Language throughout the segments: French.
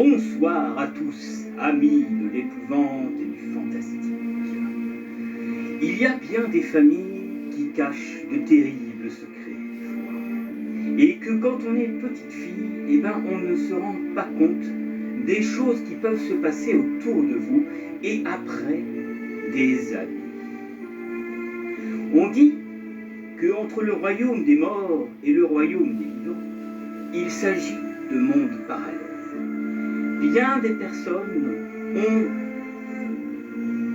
Bonsoir à tous, amis de l'épouvante et du fantastique. Il y a bien des familles qui cachent de terribles secrets, et que quand on est petite fille, on ne se rend pas compte des choses qui peuvent se passer autour de vous et après des années. On dit qu'entre le royaume des morts et le royaume des vivants, il s'agit de mondes parallèles. Bien des personnes ont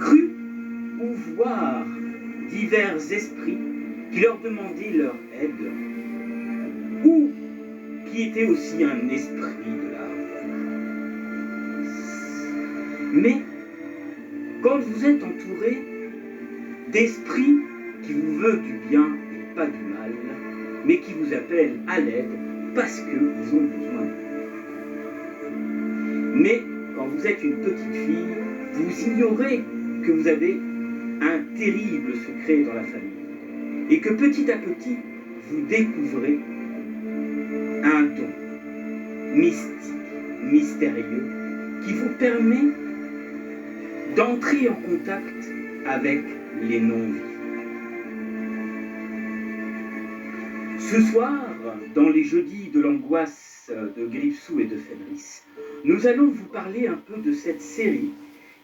cru ou voir divers esprits qui leur demandaient leur aide ou qui étaient aussi un esprit de la vengeance. Mais quand vous êtes entouré d'esprits qui vous veulent du bien et pas du mal, mais qui vous appellent à l'aide parce qu'ils ont besoin de vous. Mais quand vous êtes une petite fille, vous ignorez que vous avez un terrible secret dans la famille et que petit à petit, vous découvrez un don mystique, mystérieux, qui vous permet d'entrer en contact avec les non-vivants. Ce soir, dans les jeudis de l'angoisse de Gripsou et de Fenris, nous allons vous parler un peu de cette série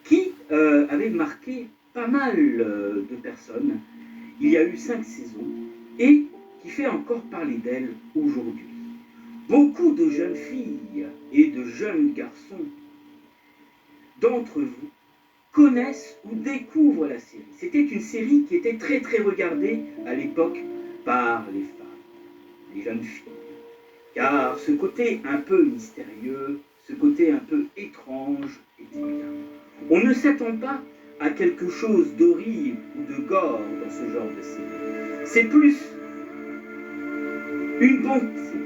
qui avait marqué pas mal de personnes. Il y a eu 5 saisons et qui fait encore parler d'elle aujourd'hui. Beaucoup de jeunes filles et de jeunes garçons d'entre vous connaissent ou découvrent la série. C'était une série qui était très très regardée à l'époque par les femmes, les jeunes filles. Car ce côté un peu mystérieux, ce côté un peu étrange était bien. On ne s'attend pas à quelque chose d'horrible ou de gore dans ce genre de série. C'est plus une bonté,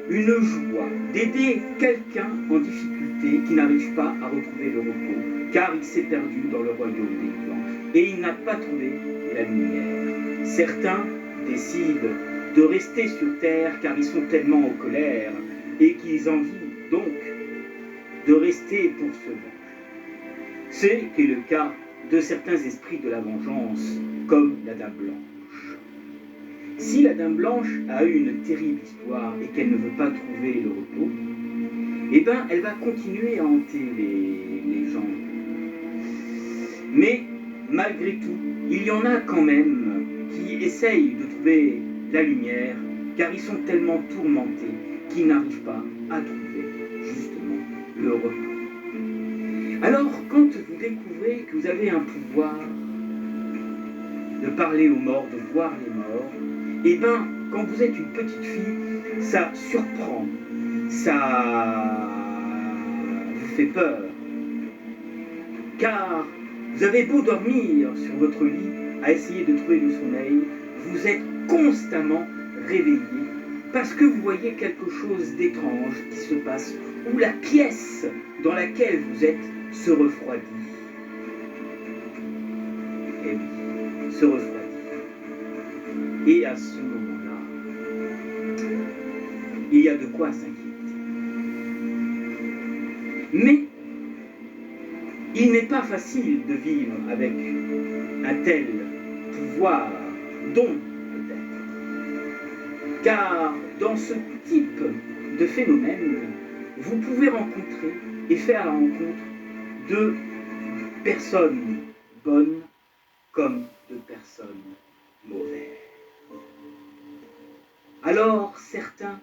une joie d'aider quelqu'un en difficulté qui n'arrive pas à retrouver le repos, car il s'est perdu dans le royaume des vivants et il n'a pas trouvé la lumière. Certains décident de rester sur terre car ils sont tellement en colère et qu'ils envient donc de rester pour se venger. C'est le cas de certains esprits de la vengeance, comme la Dame Blanche. Si la Dame Blanche a eu une terrible histoire et qu'elle ne veut pas trouver le repos, elle va continuer à hanter les gens. Mais malgré tout, il y en a quand même qui essayent de trouver la lumière, car ils sont tellement tourmentés qu'ils n'arrivent pas à trouver justement le repos. Alors, quand vous découvrez que vous avez un pouvoir de parler aux morts, de voir les morts, quand vous êtes une petite fille, ça surprend, ça vous fait peur. Car vous avez beau dormir sur votre lit à essayer de trouver le sommeil, vous êtes constamment réveillé parce que vous voyez quelque chose d'étrange qui se passe ou la pièce dans laquelle vous êtes se refroidit. Et oui, se refroidit. Et à ce moment-là, il y a de quoi s'inquiéter. Mais il n'est pas facile de vivre avec un tel pouvoir, don peut-être. Car dans ce type de phénomène, vous pouvez rencontrer et faire la rencontre de personnes bonnes comme de personnes mauvaises. Alors certains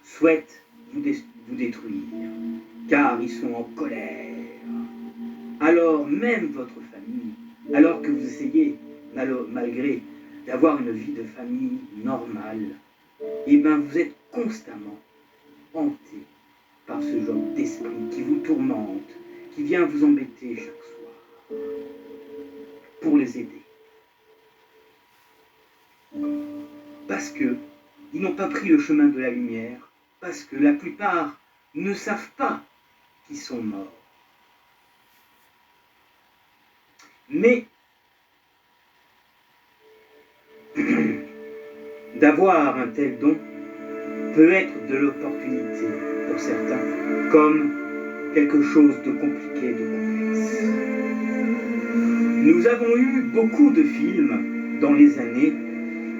souhaitent vous détruire, car ils sont en colère. Alors même votre famille, alors que vous essayez, malgré d'avoir une vie de famille normale, vous êtes constamment hanté par ce genre d'esprit qui vous tourmente, qui vient vous embêter chaque soir, pour les aider. Parce qu'ils n'ont pas pris le chemin de la lumière, parce que la plupart ne savent pas qu'ils sont morts. Mais d'avoir un tel don peut être de l'opportunité pour pour certains, comme quelque chose de compliqué, de complexe. Nous avons eu beaucoup de films dans les années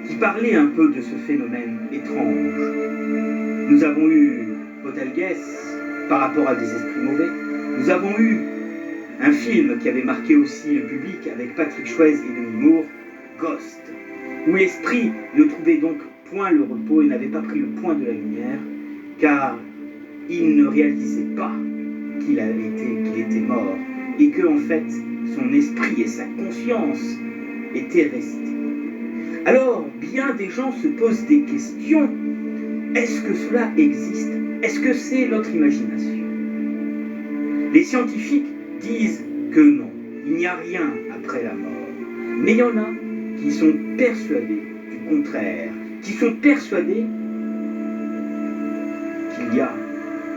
qui parlaient un peu de ce phénomène étrange. Nous avons eu Poltergeist par rapport à des esprits mauvais. Nous avons eu un film qui avait marqué aussi le public avec Patrick Swayze et Demi Moore, Ghost, où l'esprit ne trouvait donc point le repos et n'avait pas pris le point de la lumière, car il ne réalisait pas qu'il était mort, et que en fait son esprit et sa conscience étaient restés. Alors, bien des gens se posent des questions. Est-ce que cela existe? Est-ce que c'est notre imagination? Les scientifiques disent que non, il n'y a rien après la mort. Mais il y en a qui sont persuadés du contraire, qui sont persuadés qu'il y a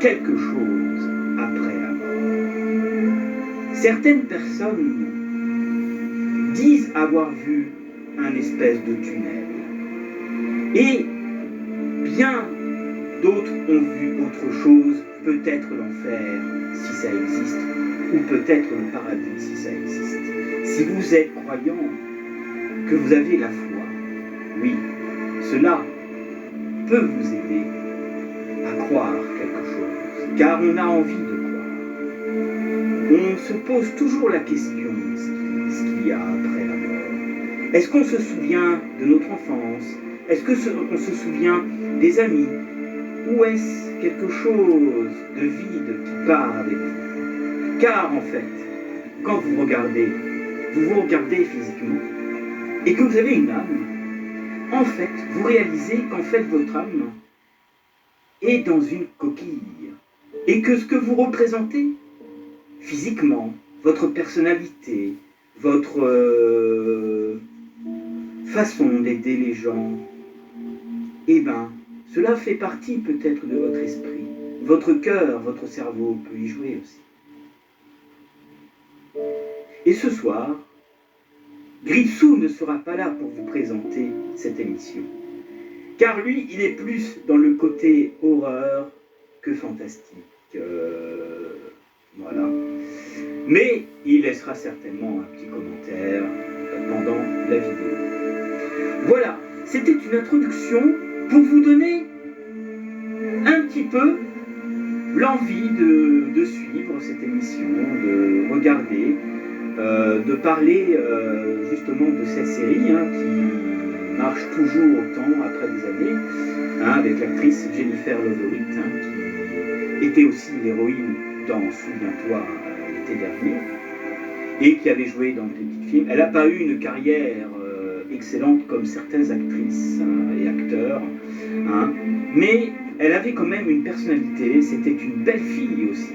quelque chose après la mort. Certaines personnes disent avoir vu un espèce de tunnel. Et bien d'autres ont vu autre chose, peut-être l'enfer, si ça existe, ou peut-être le paradis, si ça existe. Si vous êtes croyant, que vous avez la foi, oui, cela peut vous aider à croire quelque chose, car on a envie de croire. On se pose toujours la question, ce qu'il y a après la mort. Est-ce qu'on se souvient de notre enfance? Est-ce qu'on se souvient des amis? Ou est-ce quelque chose de vide qui part avec vous? Car en fait, quand vous vous regardez physiquement, et que vous avez une âme, en fait, vous réalisez qu'en fait, votre âme est dans une coquille. Et que ce que vous représentez, physiquement, votre personnalité, votre façon d'aider les gens, eh bien, cela fait partie peut-être de votre esprit. Votre cœur, votre cerveau peut y jouer aussi. Et ce soir, Gripsou ne sera pas là pour vous présenter cette émission. Car lui, il est plus dans le côté horreur que fantastique. Voilà. Mais il laissera certainement un petit commentaire pendant la vidéo. Voilà, c'était une introduction pour vous donner un petit peu l'envie de suivre cette émission, de regarder, de parler justement de cette série qui marche toujours autant après des années, avec l'actrice Jennifer Love Hewitt, qui était aussi l'héroïne dans Souviens-toi l'été dernier, et qui avait joué dans des petits films. Elle n'a pas eu une carrière excellente comme certaines actrices et acteurs, mais elle avait quand même une personnalité, c'était une belle fille aussi,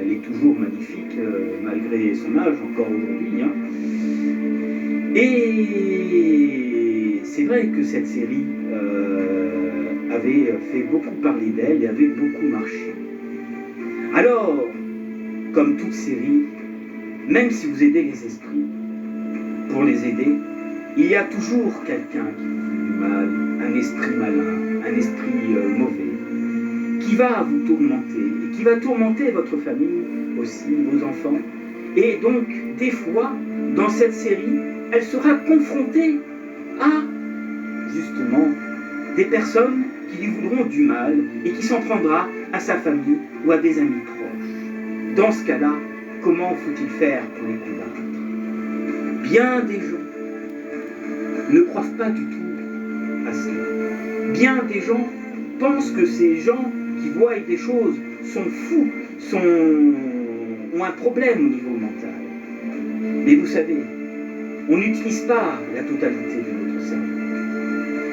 elle est toujours magnifique malgré son âge encore aujourd'hui. Et c'est vrai que cette série avait fait beaucoup parler d'elle et avait beaucoup marché. Alors, comme toute série, même si vous aidez les esprits, pour les aider, il y a toujours quelqu'un qui vous fait du mal, un esprit malin, un esprit mauvais, qui va vous tourmenter, et qui va tourmenter votre famille aussi, vos enfants. Et donc, des fois, dans cette série, elle sera confrontée à, justement, des personnes qui lui voudront du mal et qui s'en prendra à sa famille ou à des amis proches. Dans ce cas-là, comment faut-il faire pour les combattre? Bien des gens ne croient pas du tout à cela. Bien des gens pensent que ces gens qui voient des choses sont fous, ont un problème au niveau mental. Mais vous savez, on n'utilise pas la totalité de notre cerveau.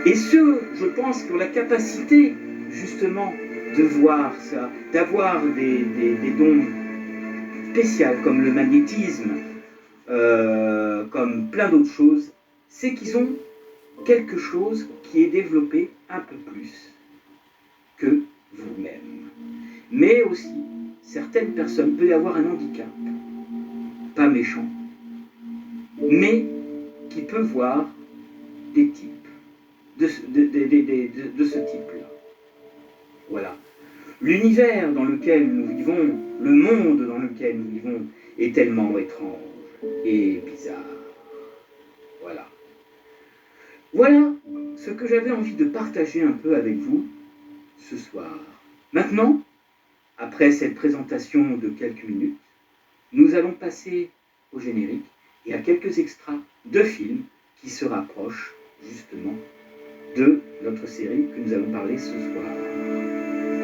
Et ceux, je pense, qui ont la capacité justement de voir ça, d'avoir des dons spéciaux comme le magnétisme, comme plein d'autres choses, c'est qu'ils ont quelque chose qui est développé un peu plus que vous-même. Mais aussi, certaines personnes peuvent avoir un handicap, pas méchant, mais qui peut voir des types de ce type-là. Voilà. L'univers dans lequel nous vivons, le monde dans lequel nous vivons, est tellement étrange et bizarre. Voilà. Voilà ce que j'avais envie de partager un peu avec vous ce soir. Maintenant, après cette présentation de quelques minutes, nous allons passer au générique et à quelques extras de films qui se rapprochent justement de notre série que nous allons parler ce soir,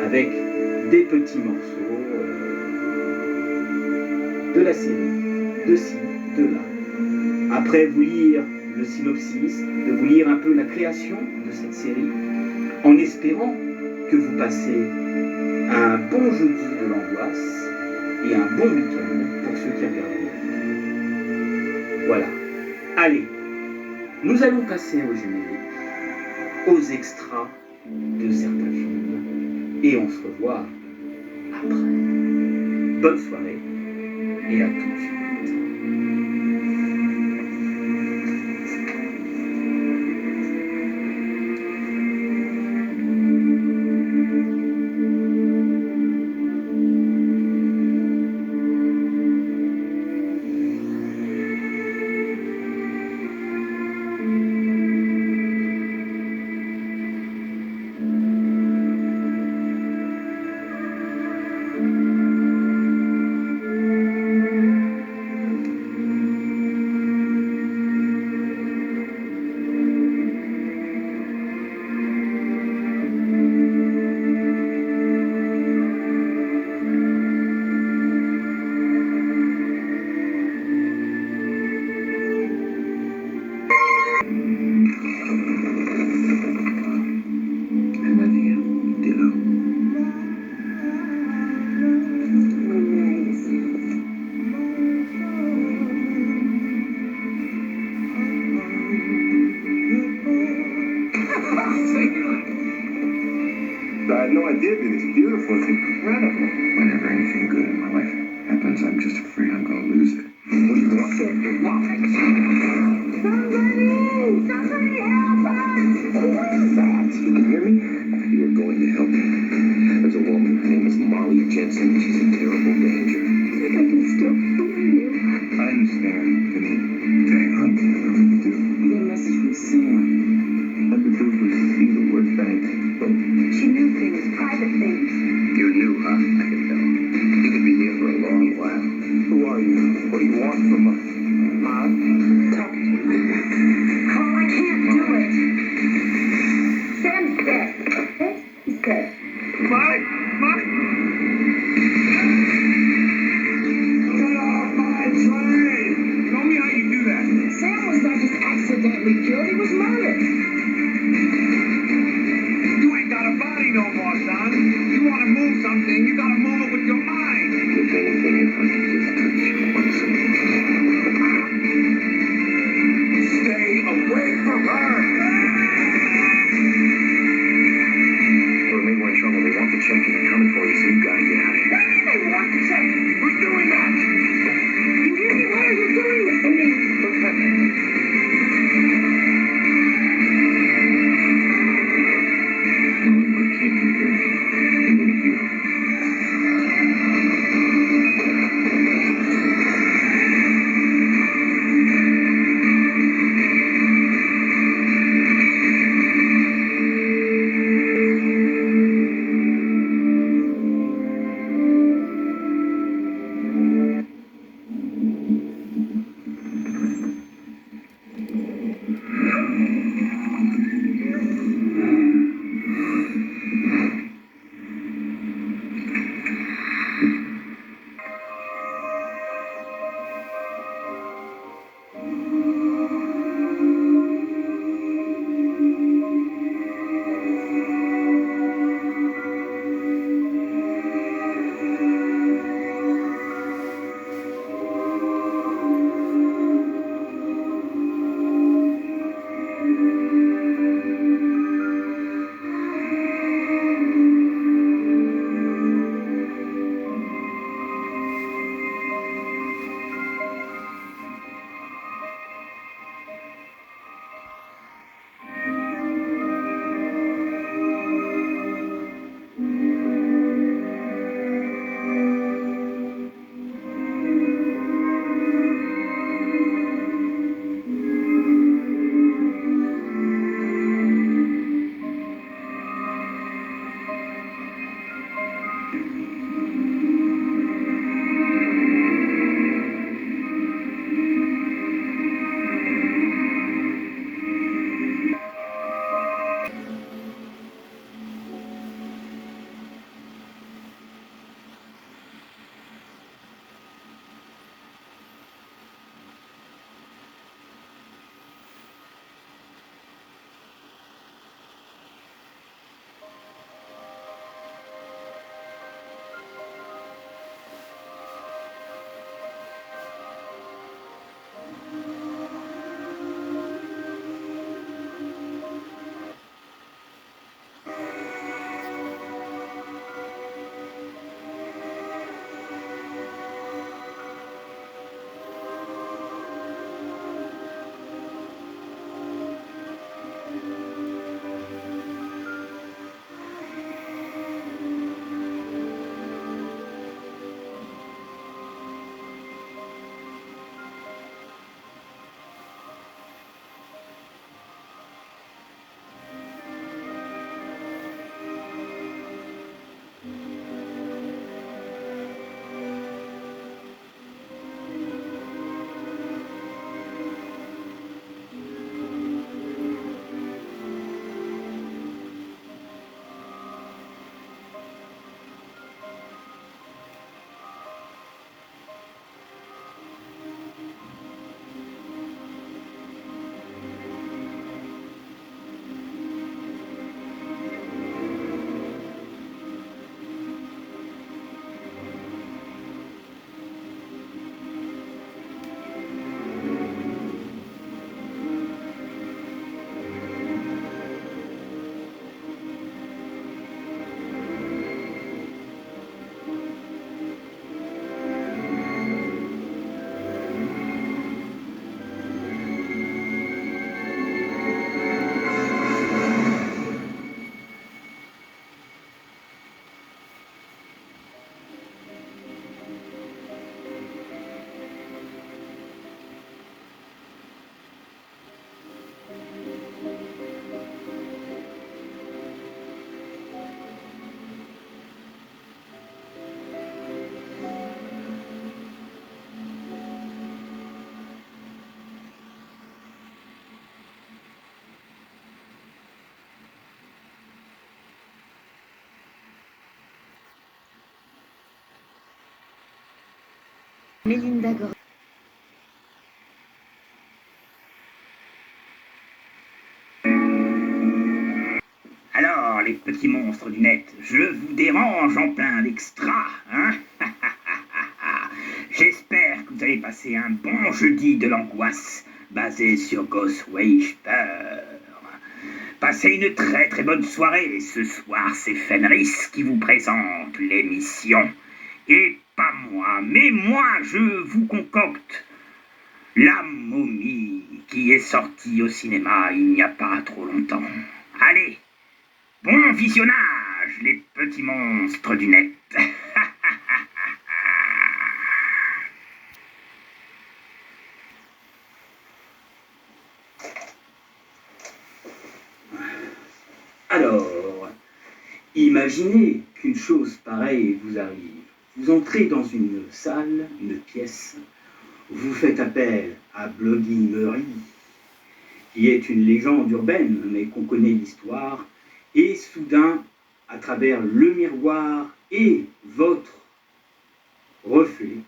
avec des petits morceaux de la série, de ci, de là. Après vous lire le synopsis, de vous lire un peu la création de cette série, en espérant que vous passez un bon jeudi de l'angoisse et un bon week-end pour ceux qui regarderont. Voilà. Allez, nous allons passer au générique, aux extras de certains films, et on se revoit après. Bonne soirée et à tout de suite. I had no idea that it's beautiful. It's incredible. Whenever anything good in my life happens, I'm just afraid I'm going to lose it. What do you want? Somebody help us! Who is that? You can hear me? You are going to help me. There's a woman. Her name is Molly Jensen. She's in terrible danger. I think I can still hear you. I understand. Jane, I'm going to do. Get a message from Sam. All I could do was see the word thanks. She knew things, private things. You're new, huh? I can tell. You could be here for a long while. Who are you? What do you want from us? Talk to me. Carl, I can't do it. Sam's dead. Okay? He's dead. Molly! Molly! Get off my train! Show me how you do that. Sam was not just accidentally killed, he was murdered. You ain't got a body no more, son. You want to move something, you got to move it with your mind. If anything, if I could just touch you once in a while. Stay away from her! Maybe we're in trouble. They want the check and they're coming for you, so you gotta get out of here. They want to check. Who's doing that? You hear me? Why are you doing this to me? What's happening? Molly, what can't you hear me? Even if you Mélinda Gordon. Alors, les petits monstres du net, je vous dérange en plein extra, hein? J'espère que vous avez passé un bon jeudi de l'angoisse basé sur Ghostwhisperer. Passez une très très bonne soirée. Ce soir, c'est Fenris qui vous présente l'émission. Et pas moi, mais moi, je vous concocte La Momie qui est sortie au cinéma il n'y a pas trop longtemps. Allez, bon visionnage, les petits monstres du net. Alors, imaginez qu'une chose pareille vous arrive. Vous entrez dans une salle, une pièce, vous faites appel à Bloody Murray, qui est une légende urbaine, mais qu'on connaît l'histoire, et soudain, à travers le miroir et votre reflet,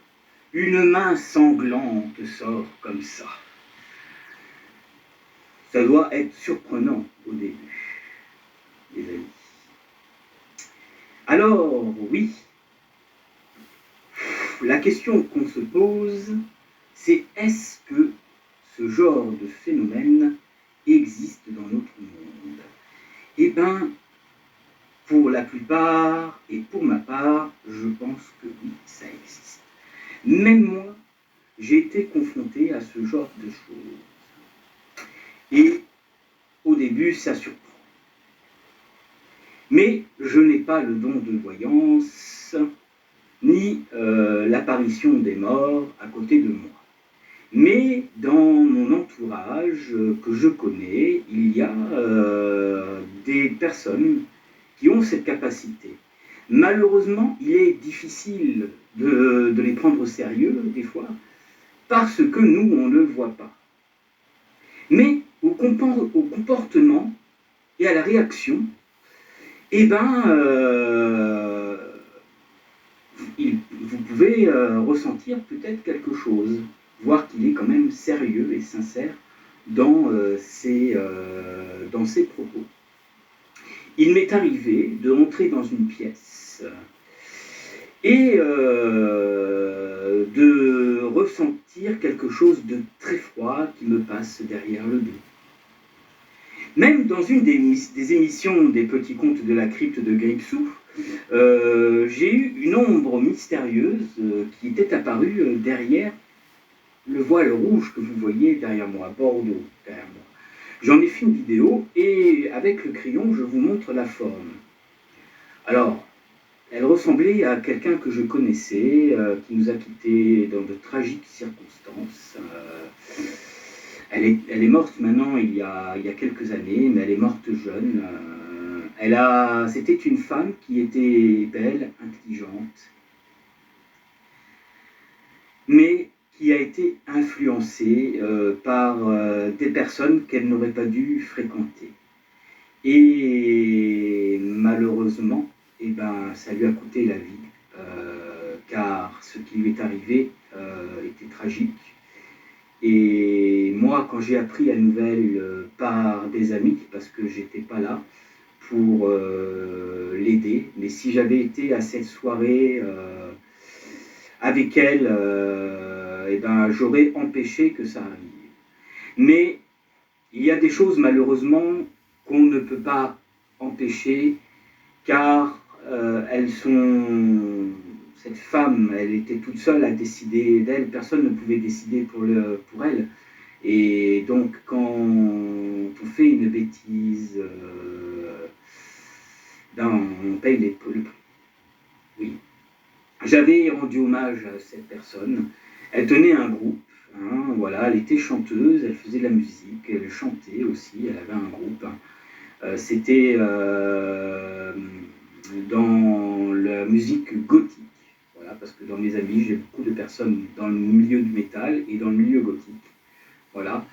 une main sanglante sort comme ça. Ça doit être surprenant au début, les amis. Alors, oui, la question qu'on se pose, c'est est-ce que ce genre de phénomène existe dans notre monde? Eh bien, pour la plupart et pour ma part, je pense que oui, ça existe. Même moi, j'ai été confronté à ce genre de choses. Et au début, ça surprend. Mais je n'ai pas le don de voyance, ni l'apparition des morts à côté de moi. Mais dans mon entourage que je connais, il y a des personnes qui ont cette capacité. Malheureusement, il est difficile de les prendre au sérieux, des fois, parce que nous, on ne le voit pas. Mais au comportement et à la réaction, eh ben, vous pouvez ressentir peut-être quelque chose, voir qu'il est quand même sérieux et sincère dans ses propos. Il m'est arrivé de rentrer dans une pièce et de ressentir quelque chose de très froid qui me passe derrière le dos. Même dans une des émissions des Petits Contes de la Crypte de Gripsou, j'ai eu une ombre mystérieuse qui était apparue derrière le voile rouge que vous voyez derrière moi, Bordeaux, derrière moi. J'en ai fait une vidéo et avec le crayon, je vous montre la forme. Alors, elle ressemblait à quelqu'un que je connaissais, qui nous a quittés dans de tragiques circonstances. Elle est morte maintenant il y a quelques années, mais elle est morte jeune. C'était une femme qui était belle, intelligente, mais qui a été influencée par des personnes qu'elle n'aurait pas dû fréquenter. Et malheureusement, eh ben, ça lui a coûté la vie, car ce qui lui est arrivé était tragique. Et moi, quand j'ai appris la nouvelle par des amis, parce que j'étais pas là pour l'aider, mais si j'avais été à cette soirée avec elle, eh ben, j'aurais empêché que ça arrive. Mais il y a des choses malheureusement qu'on ne peut pas empêcher, car elles sont... Cette femme, elle était toute seule à décider d'elle, personne ne pouvait décider pour elle. Et donc quand on fait une bêtise, on paye le prix. Oui. J'avais rendu hommage à cette personne. Elle tenait un groupe, hein, voilà, elle était chanteuse, elle faisait de la musique, elle chantait aussi, elle avait un groupe. C'était dans la musique gothique. Voilà, parce que dans mes amis, j'ai beaucoup de personnes dans le milieu du métal et dans le milieu gothique. Voilà.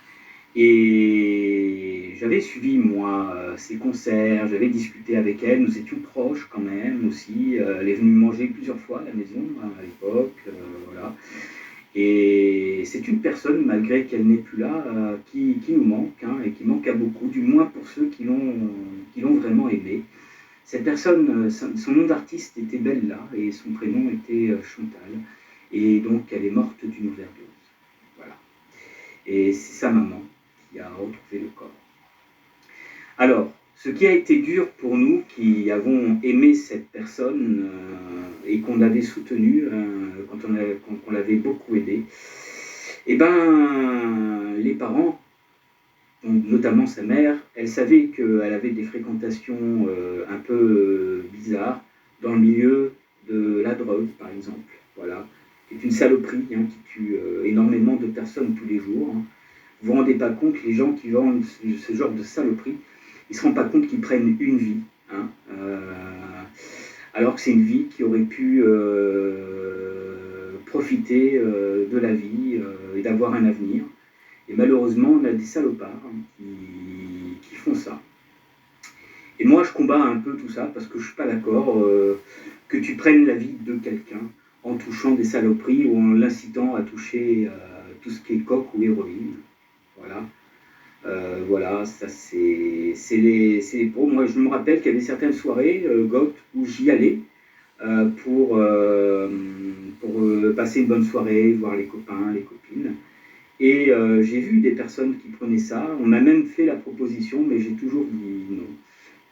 Et j'avais suivi, moi, ses concerts, j'avais discuté avec elle, nous étions proches quand même aussi. Elle est venue manger plusieurs fois à la maison, à l'époque, voilà. Et c'est une personne, malgré qu'elle n'est plus là, qui nous manque, hein, et qui manque à beaucoup, du moins pour ceux qui l'ont vraiment aimé. Cette personne, son nom d'artiste était Bella et son prénom était Chantal. Et donc elle est morte d'une overdose. Voilà. Et c'est sa maman qui a retrouvé le corps. Alors, ce qui a été dur pour nous qui avons aimé cette personne et qu'on avait soutenue quand on l'avait beaucoup aidé, eh ben, les parents, notamment sa mère, elle savait qu'elle avait des fréquentations un peu bizarres dans le milieu de la drogue, par exemple. Voilà. C'est une saloperie hein, qui tue énormément de personnes tous les jours. Hein. Vous ne vous rendez pas compte, les gens qui vendent ce genre de saloperie, ils ne se rendent pas compte qu'ils prennent une vie. Hein, alors que c'est une vie qui aurait pu profiter de la vie et d'avoir un avenir. Et malheureusement, on a des salopards qui font ça. Et moi, je combats un peu tout ça parce que je ne suis pas d'accord que tu prennes la vie de quelqu'un en touchant des saloperies ou en l'incitant à toucher tout ce qui est coke ou héroïne. Voilà. Voilà, ça c'est les pros. Moi, je me rappelle qu'il y avait certaines soirées goth où j'y allais pour passer une bonne soirée, voir les copains, les copines. Et j'ai vu des personnes qui prenaient ça. On m'a même fait la proposition, mais j'ai toujours dit non.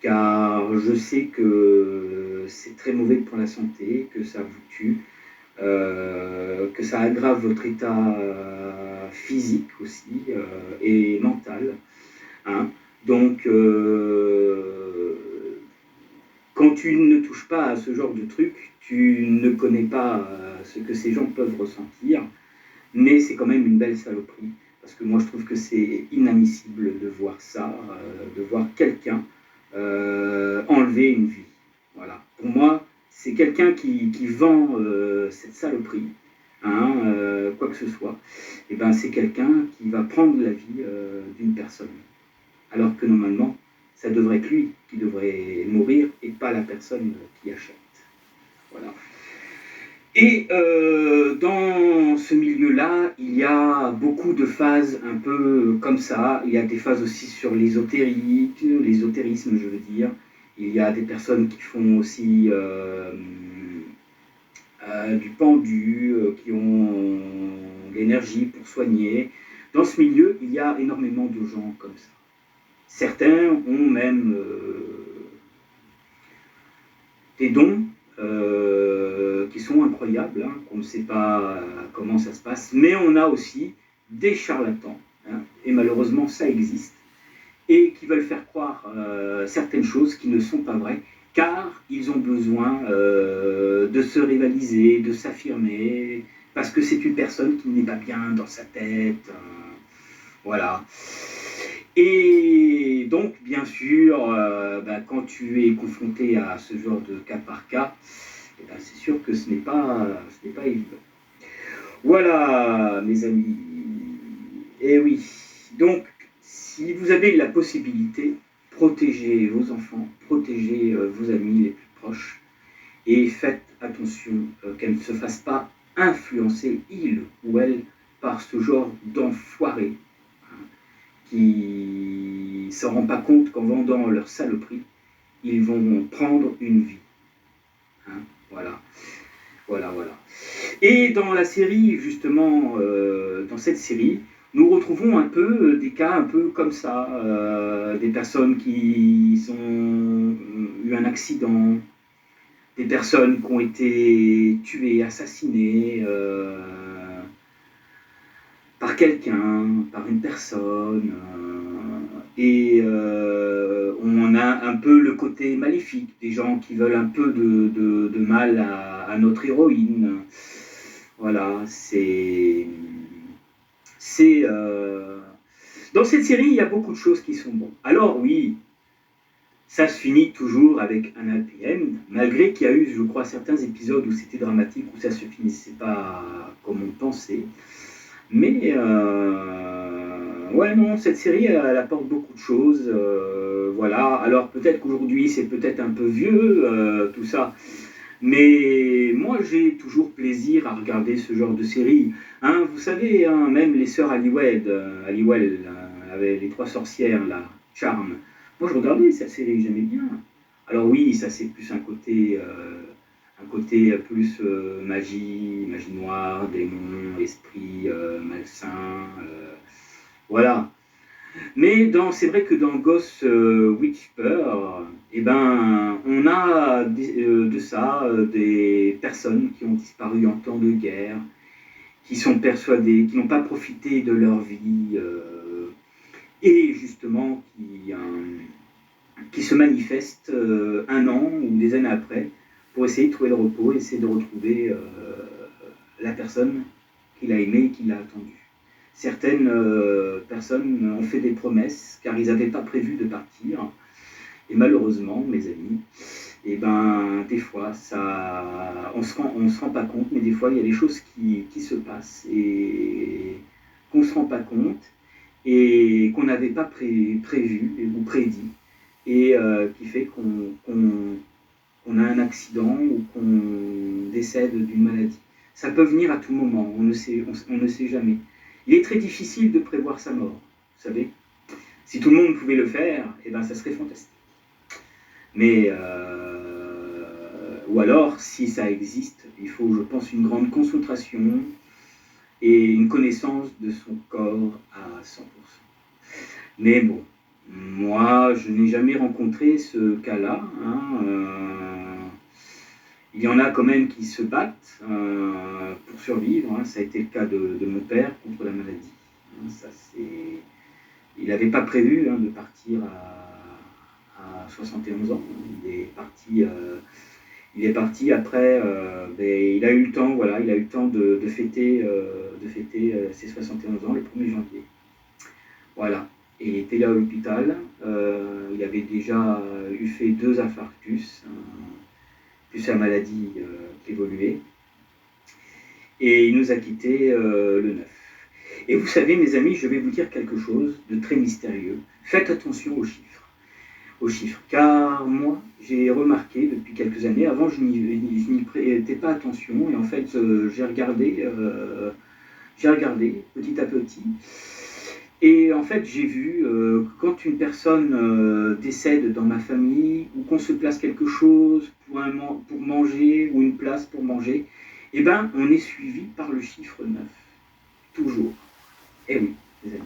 Car je sais que c'est très mauvais pour la santé, que ça vous tue, que ça aggrave votre état physique aussi et mental. Hein. Donc, quand tu ne touches pas à ce genre de truc, tu ne connais pas ce que ces gens peuvent ressentir, mais c'est quand même une belle saloperie, parce que moi je trouve que c'est inadmissible de voir ça, de voir quelqu'un enlever une vie. Voilà. Pour moi, c'est quelqu'un qui vend cette saloperie, hein, quoi que ce soit, et ben c'est quelqu'un qui va prendre la vie d'une personne. Alors que normalement, ça devrait être lui qui devrait mourir et pas la personne qui achète. Voilà. Et dans ce milieu-là, il y a beaucoup de phases un peu comme ça. Il y a des phases aussi sur l'ésotérisme, je veux dire. Il y a des personnes qui font aussi du pendu, qui ont l'énergie pour soigner. Dans ce milieu, il y a énormément de gens comme ça. Certains ont même des dons qui sont incroyables, hein, qu'on ne sait pas comment ça se passe, mais on a aussi des charlatans, hein, et malheureusement ça existe, et qui veulent faire croire certaines choses qui ne sont pas vraies, car ils ont besoin de se rivaliser, de s'affirmer, parce que c'est une personne qui n'est pas bien dans sa tête, voilà. Et donc, bien sûr, quand tu es confronté à ce genre de cas par cas, c'est sûr que ce n'est pas évident. Voilà, mes amis. Et oui, donc, si vous avez la possibilité, protégez vos enfants, protégez vos amis les plus proches, et faites attention qu'elles ne se fassent pas influencer, il ou elle, par ce genre d'enfoirés, qui ne se rendent pas compte qu'en vendant leur saloperie, ils vont prendre une vie. Hein, voilà. Voilà, voilà. Et dans la série, justement, dans cette série, nous retrouvons un peu des cas un peu comme ça, des personnes qui ont eu un accident, des personnes qui ont été tuées, assassinées, par quelqu'un, par une personne, et on a un peu le côté maléfique, des gens qui veulent un peu de mal à notre héroïne. Voilà, dans cette série, il y a beaucoup de choses qui sont bonnes. Alors oui, ça se finit toujours avec un happy end, malgré qu'il y a eu, je crois, certains épisodes où c'était dramatique, où ça se finissait pas comme on pensait. Mais ouais, non, cette série, elle apporte beaucoup de choses. Voilà. Alors peut-être qu'aujourd'hui, c'est peut-être un peu vieux, tout ça. Mais moi, j'ai toujours plaisir à regarder ce genre de série. Hein, vous savez, hein, même les sœurs Halliwell, avec les trois sorcières, là, Charm. Moi, je regardais cette série, j'aimais bien. Alors oui, ça c'est plus un côté plus magie noire, démon, esprit malsain, voilà. Mais c'est vrai que dans Ghost Whisperer, eh ben, on a de ça des personnes qui ont disparu en temps de guerre, qui sont persuadées, qui n'ont pas profité de leur vie, et justement qui se manifestent un an ou des années après pour essayer de trouver le repos, essayer de retrouver la personne qu'il a aimée et qu'il a attendue. Certaines personnes ont fait des promesses car ils n'avaient pas prévu de partir. Et malheureusement, mes amis, et ben, des fois, on se rend pas compte, mais des fois, il y a des choses qui se passent et qu'on ne se rend pas compte et qu'on n'avait pas prévu ou prédit et qui fait qu'on a un accident ou qu'on décède d'une maladie. Ça peut venir à tout moment, on ne sait jamais. Il est très difficile de prévoir sa mort, vous savez. Si tout le monde pouvait le faire, eh ben, ça serait fantastique. Mais, ou alors, si ça existe, il faut, je pense, une grande concentration et une connaissance de son corps à 100%. Mais bon, moi, je n'ai jamais rencontré ce cas-là. Hein, il y en a quand même qui se battent pour survivre. Hein. Ça a été le cas de mon père contre la maladie. Hein, il n'avait pas prévu de partir à 71 ans. Il est parti après. Il a eu le temps, voilà, il a eu le temps de fêter ses 71 ans le 1er janvier. Voilà. Et il était là à l'hôpital. Il avait déjà fait 2 infarctus. Plus sa maladie qui évoluait. Et il nous a quittés le 9. Et vous savez, mes amis, je vais vous dire quelque chose de très mystérieux. Faites attention aux chiffres. Car moi, j'ai remarqué depuis quelques années, avant je n'y prêtais pas attention, et en fait, j'ai regardé petit à petit. Et en fait, j'ai vu quand une personne décède dans ma famille, ou qu'on se place quelque chose pour manger, ou une place pour manger, eh ben, on est suivi par le chiffre 9. Toujours. Eh oui, les amis.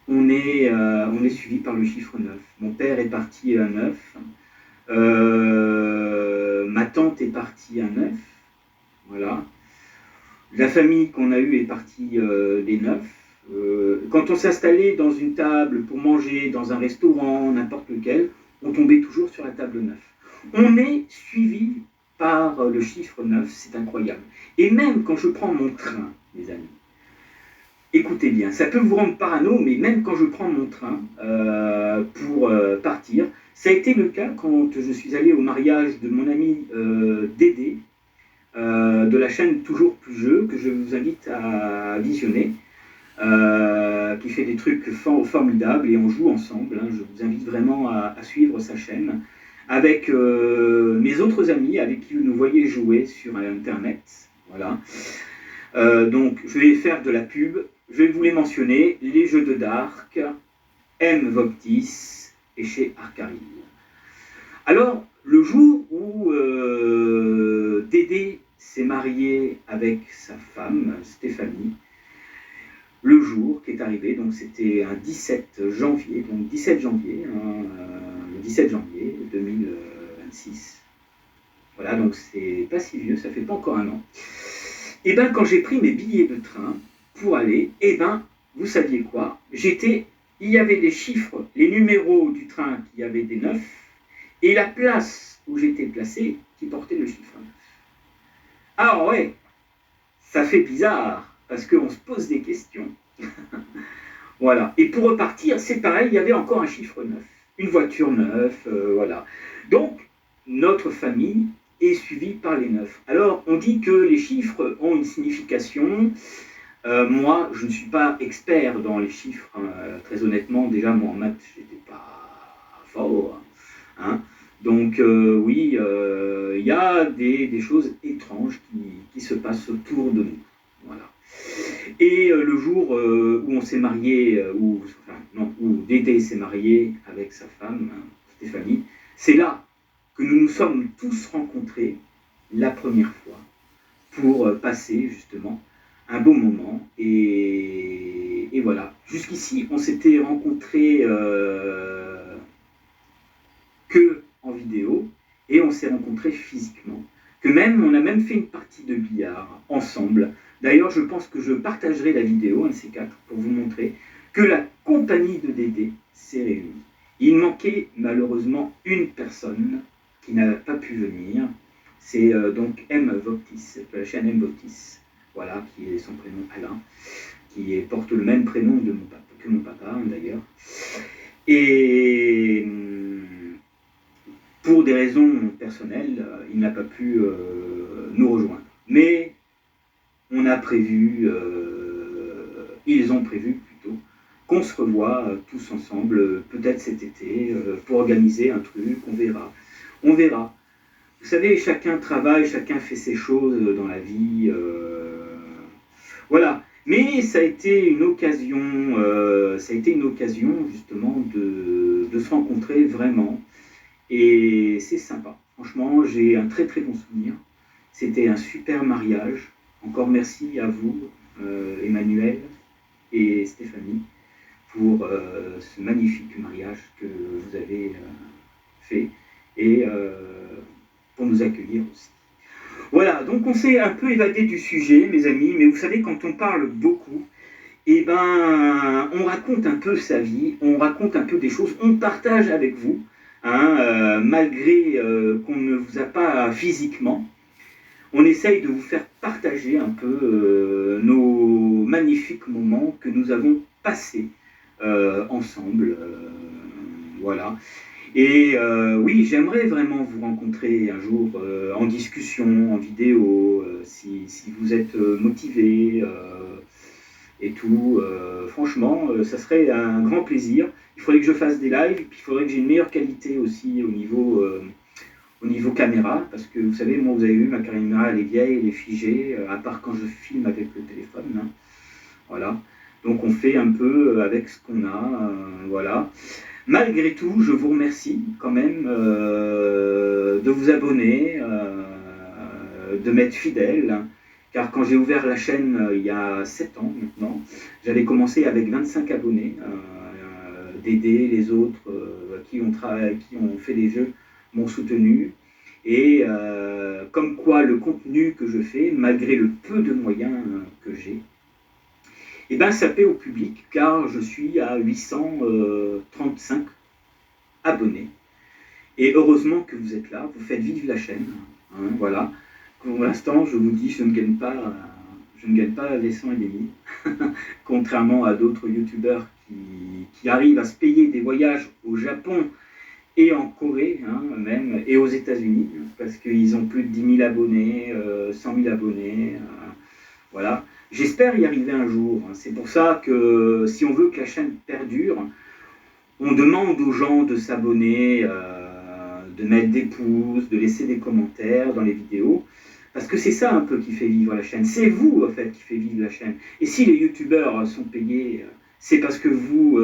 On est suivi par le chiffre 9. Mon père est parti à 9. Ma tante est partie à 9. Voilà. La famille qu'on a eue est partie des 9. Quand on s'installait dans une table pour manger, dans un restaurant, n'importe lequel, on tombait toujours sur la table 9. On est suivi par le chiffre 9, c'est incroyable. Et même quand je prends mon train, les amis, écoutez bien, ça peut vous rendre parano, mais même quand je prends mon train pour partir, ça a été le cas quand je suis allé au mariage de mon ami Dédé, de la chaîne Toujours Plus Jeu, que je vous invite à visionner. Qui fait des trucs formidables et on joue ensemble. Hein. Je vous invite vraiment à suivre sa chaîne avec mes autres amis avec qui vous nous voyez jouer sur Internet. Voilà. Donc, je vais faire de la pub. Je vais vous les mentionner. Les Jeux de Dark, M. Voctis et chez Arcaril. Alors, le jour où Dédé s'est marié avec sa femme, Stéphanie, le jour qui est arrivé, donc c'était un 17 janvier, donc 17 janvier, le 17 janvier 2026. Voilà, donc c'est pas si vieux, ça fait pas encore un an. Et bien quand j'ai pris mes billets de train pour aller, et ben vous saviez quoi? Il y avait des chiffres, les numéros du train qui avaient des 9, et la place où j'étais placé qui portait le chiffre 9. Alors ouais, ça fait bizarre. Parce qu'on se pose des questions. Voilà. Et pour repartir, c'est pareil, il y avait encore un chiffre 9. Une voiture 9, voilà. Donc, notre famille est suivie par les 9. Alors, on dit que les chiffres ont une signification. Moi, je ne suis pas expert dans les chiffres. Très honnêtement, déjà, moi, en maths, je n'étais pas fort. Hein. Donc oui, il y a des choses étranges qui se passent autour de nous. Voilà. Et le jour où on s'est marié, où Dédé s'est marié avec sa femme, Stéphanie, c'est là que nous nous sommes tous rencontrés la première fois pour passer justement un beau moment. Et voilà. Jusqu'ici, on s'était rencontrés que en vidéo et on s'est rencontrés physiquement. On a même fait une partie de billard ensemble. D'ailleurs, je pense que je partagerai la vidéo, un de ces quatre, pour vous montrer que la compagnie de Dédé s'est réunie. Il manquait malheureusement une personne qui n'a pas pu venir. C'est donc M. Voptis, de la chaîne M. Voptis, voilà, qui est son prénom Alain, qui porte le même prénom que mon papa d'ailleurs. Et pour des raisons personnelles, il n'a pas pu nous rejoindre. Mais on a prévu, ils ont prévu plutôt, qu'on se revoie tous ensemble, peut-être cet été, pour organiser un truc, on verra. On verra. Vous savez, chacun travaille, chacun fait ses choses dans la vie. Voilà. Mais ça a été une occasion, justement de se rencontrer vraiment. Et c'est sympa. Franchement, j'ai un très très bon souvenir. C'était un super mariage. Encore merci à vous, Emmanuel et Stéphanie, pour ce magnifique mariage que vous avez fait et pour nous accueillir aussi. Voilà, donc on s'est un peu évadé du sujet, mes amis, mais vous savez, quand on parle beaucoup, eh ben, on raconte un peu sa vie, on raconte un peu des choses, on partage avec vous, hein, malgré qu'on ne vous a pas physiquement. On essaye de vous faire partager un peu nos magnifiques moments que nous avons passés ensemble. Voilà. Et oui, j'aimerais vraiment vous rencontrer un jour en discussion, en vidéo, si vous êtes motivé et tout. Franchement, ça serait un grand plaisir. Il faudrait que je fasse des lives, puis il faudrait que j'ai une meilleure qualité aussi au niveau caméra, parce que vous savez, moi vous avez vu, ma caméra elle est vieille, elle est figée, à part quand je filme avec le téléphone. Hein. Voilà. Donc on fait un peu avec ce qu'on a. Voilà. Malgré tout, je vous remercie quand même de vous abonner, de m'être fidèle, car quand j'ai ouvert la chaîne il y a 7 ans maintenant, j'avais commencé avec 25 abonnés, Dédé, les autres qui ont fait des jeux m'ont soutenu, et comme quoi le contenu que je fais, malgré le peu de moyens que j'ai, et ben ça plaît au public, car je suis à 835 abonnés. Et heureusement que vous êtes là, vous faites vivre la chaîne. Hein, voilà. Pour l'instant, je vous dis, je ne gagne pas des 100 et des 1000, contrairement à d'autres youtubeurs qui arrivent à se payer des voyages au Japon et en Corée, hein, même, et aux États-Unis, parce qu'ils ont plus de 10 000 abonnés, 100 000 abonnés. Voilà. J'espère y arriver un jour. C'est pour ça que si on veut que la chaîne perdure, on demande aux gens de s'abonner, de mettre des pouces, de laisser des commentaires dans les vidéos, parce que c'est ça un peu qui fait vivre la chaîne. C'est vous, en fait, qui fait vivre la chaîne. Et si les youtubeurs sont payés, c'est parce que vous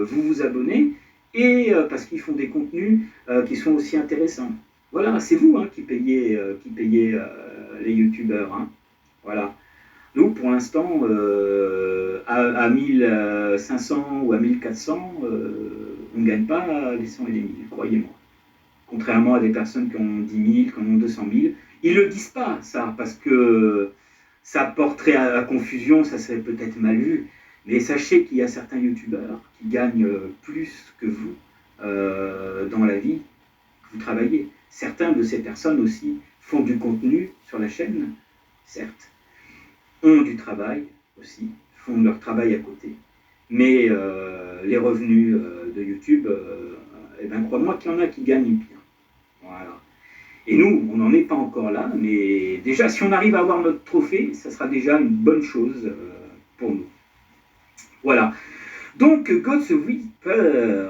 vous abonnez et parce qu'ils font des contenus qui sont aussi intéressants. Voilà, c'est vous qui payez les youtubeurs. Hein. Voilà. Nous, pour l'instant, à 1500 ou à 1400, on ne gagne pas les 100 et les 1000, croyez-moi. Contrairement à des personnes qui ont 10 000, qui en ont 200 000. Ils ne le disent pas, ça, parce que ça porterait à confusion, ça serait peut-être mal vu. Mais sachez qu'il y a certains youtubeurs qui gagnent plus que vous dans la vie que vous travaillez. Certains de ces personnes aussi font du contenu sur la chaîne, certes, ont du travail aussi, font leur travail à côté. Mais les revenus de YouTube, eh ben, crois-moi qu'il y en a qui gagnent bien. Voilà. Et nous, on n'en est pas encore là, mais déjà, si on arrive à avoir notre trophée, ça sera déjà une bonne chose pour nous. Voilà. Donc, Ghost Reaper,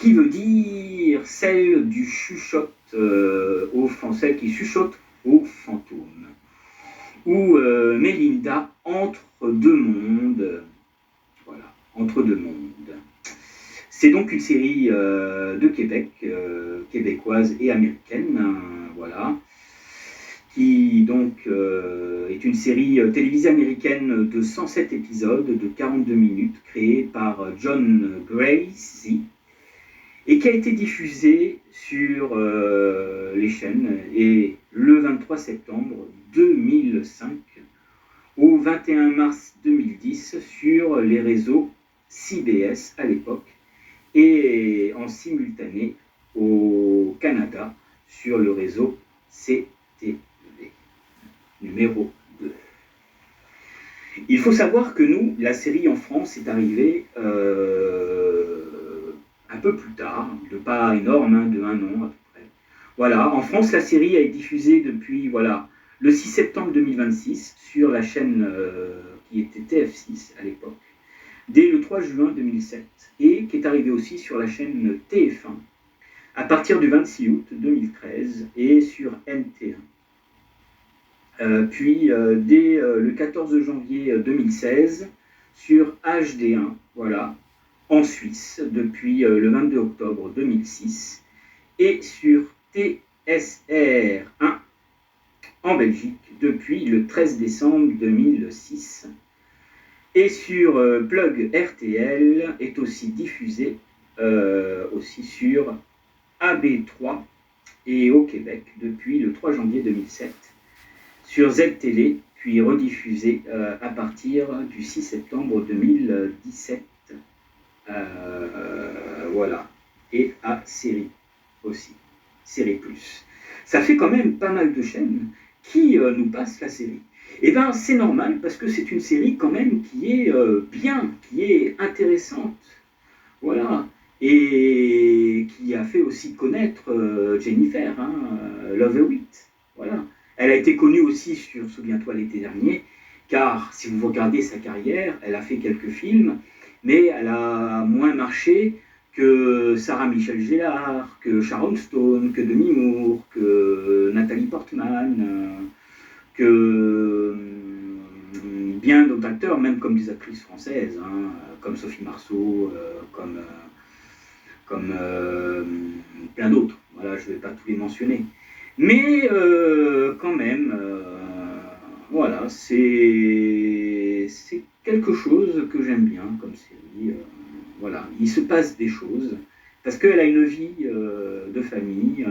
qui veut dire celle du chuchote aux Français, qui chuchote aux fantômes, où Mélinda entre deux mondes, voilà, entre deux mondes. C'est donc une série de Québec, québécoise et américaine, voilà, qui donc est une série télévisée américaine de 107 épisodes de 42 minutes, créée par John Gracie, et qui a été diffusée sur les chaînes et le 23 septembre 2005 au 21 mars 2010 sur les réseaux CBS à l'époque et en simultané au Canada sur le réseau CTV numéro 2. Il faut savoir que nous, la série en France est arrivée un peu plus tard, de pas énorme, hein, de 1 an à peu près. Voilà, en France, la série a été diffusée depuis le 6 septembre 2026 sur la chaîne qui était TF6 à l'époque, dès le 3 juin 2007, et qui est arrivée aussi sur la chaîne TF1 à partir du 26 août 2013 et sur NT1. Puis dès le 14 janvier 2016 sur HD1, voilà, en Suisse depuis le 22 octobre 2006 et sur TSR1 en Belgique depuis le 13 décembre 2006. Et sur Plug RTL est aussi diffusé aussi sur AB3 et au Québec depuis le 3 janvier 2007. Sur ZTélé, puis rediffusé à partir du 6 septembre 2017. Voilà. Et à Série aussi. Série Plus. Ça fait quand même pas mal de chaînes qui nous passent la série. Eh bien, c'est normal parce que c'est une série quand même qui est bien, qui est intéressante. Voilà. Et qui a fait aussi connaître Jennifer, hein, Love Hewitt. Voilà. Elle a été connue aussi sur Souviens-toi l'été dernier, car si vous regardez sa carrière, elle a fait quelques films, mais elle a moins marché que Sarah Michelle Gellar, que Sharon Stone, que Demi Moore, que Nathalie Portman, que bien d'autres acteurs, même comme des actrices françaises, hein, comme Sophie Marceau, comme plein d'autres. Voilà, je ne vais pas tous les mentionner. Mais quand même, voilà, c'est quelque chose que j'aime bien comme série. Voilà, il se passe des choses, parce qu'elle a une vie de famille.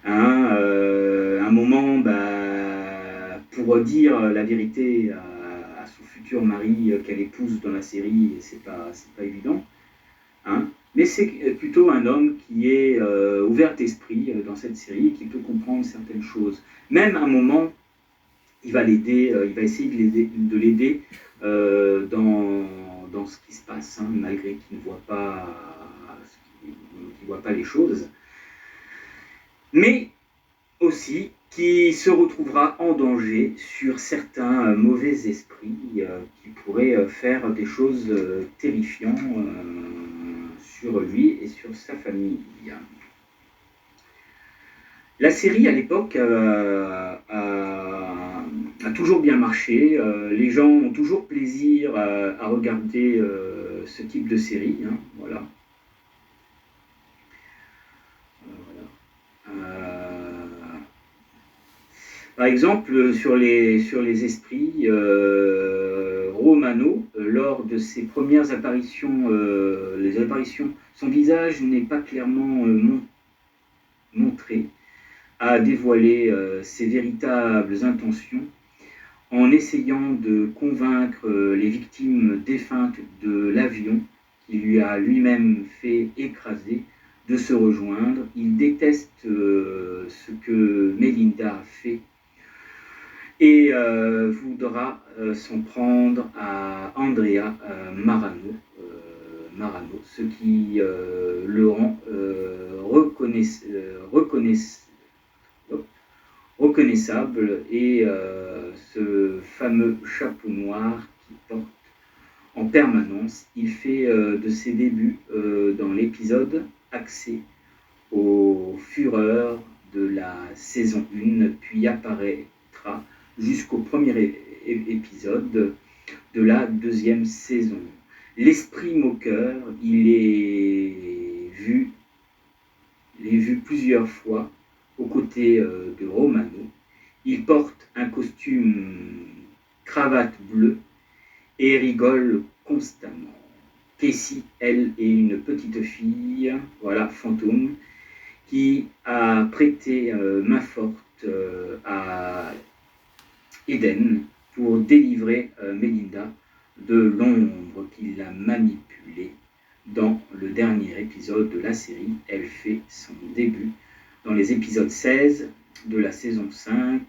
Un moment, pour dire la vérité à son futur mari qu'elle épouse dans la série, c'est pas évident. Hein. Mais c'est plutôt un homme qui est ouvert d'esprit dans cette série, qui peut comprendre certaines choses. Même à un moment, il va l'aider, il va essayer de l'aider dans ce qui se passe, hein, malgré qu'il ne voit pas les choses. Mais aussi qui se retrouvera en danger sur certains mauvais esprits qui pourraient faire des choses terrifiantes sur lui et sur sa famille. La série, à l'époque, a toujours bien marché. Les gens ont toujours plaisir à regarder ce type de série. Hein, voilà. Par exemple, sur les esprits, Romano, lors de ses premières apparitions, son visage n'est pas clairement montré, a dévoilé ses véritables intentions en essayant de convaincre les victimes défuntes de l'avion qui lui a lui-même fait écraser de se rejoindre. Il déteste ce que Mélinda a fait et voudra s'en prendre à Andrea Marano, ce qui le rend reconnaissable, et ce fameux chapeau noir qu'il porte en permanence. Il fait de ses débuts dans l'épisode axé aux fureurs de la saison 1, puis apparaîtra jusqu'au premier épisode de la deuxième saison. L'esprit moqueur, il est vu plusieurs fois aux côtés de Romano. Il porte un costume cravate bleue et rigole constamment. Casey, elle, est une petite fille, voilà, fantôme, qui a prêté main forte à Eden pour délivrer Melinda de l'ombre qui l'a manipulée. Dans le dernier épisode de la série, elle fait son début dans les épisodes 16 de la saison 5,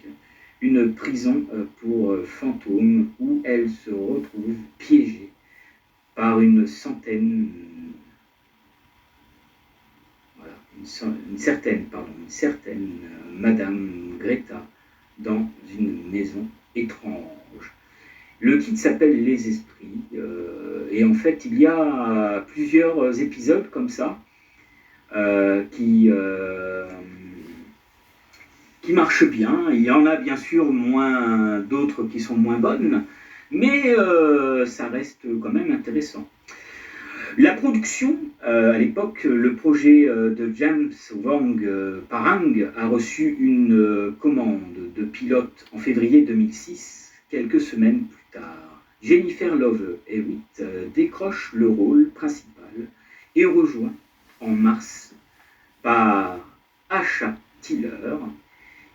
une prison pour fantômes où elle se retrouve piégée par une certaine Madame Greta dans une maison étrange. Le titre s'appelle Les Esprits, et en fait il y a plusieurs épisodes comme ça qui marchent bien. Il y en a bien sûr d'autres qui sont moins bonnes, mais ça reste quand même intéressant. La production, à l'époque, le projet de James Wong Parang a reçu une commande de pilote en février 2006, quelques semaines plus tard. Jennifer Love Hewitt décroche le rôle principal et rejoint en mars par Asha Tiller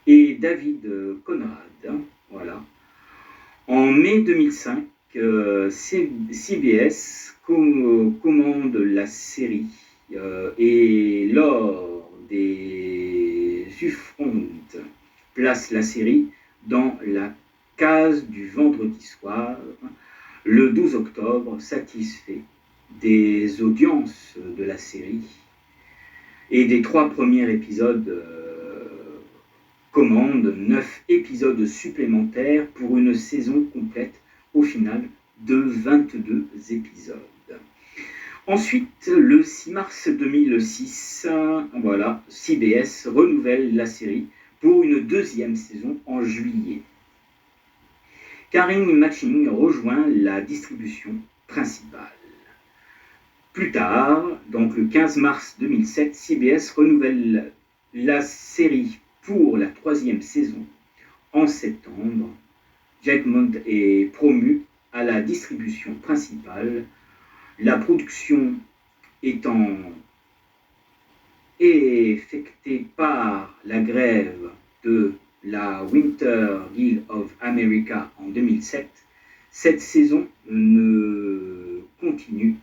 et David Conrad. Voilà. En mai 2005, CBS commande la série et lors des upfronts place la série dans la case du vendredi soir, le 12 octobre, satisfait des audiences de la série et des 3 premiers épisodes commande 9 épisodes supplémentaires pour une saison complète au final de 22 épisodes. Ensuite, le 6 mars 2006, voilà, CBS renouvelle la série pour une deuxième saison en juillet. Karin Matching rejoint la distribution principale. Plus tard, donc le 15 mars 2007, CBS renouvelle la série pour la 3e saison. En septembre, Jegmont est promu à la distribution principale, la production étant effectée par la grève de la Winter Guild of America en 2007. Cette saison ne contenant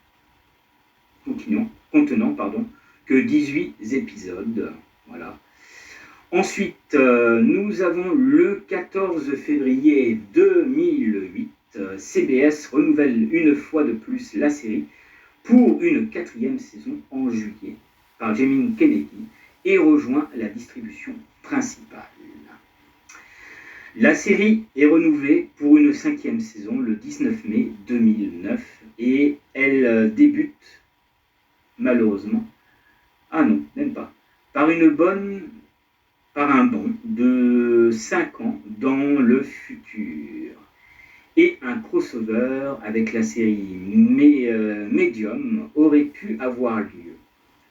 que 18 épisodes. Voilà. Ensuite, nous avons le 14 février 2008, CBS renouvelle une fois de plus la série pour une 4e saison en juillet par Jamie Kennedy et rejoint la distribution principale. La série est renouvelée pour une 5e saison le 19 mai 2009 et elle débute malheureusement, par un bond de 5 ans dans le futur et un crossover avec la série Medium aurait pu avoir lieu.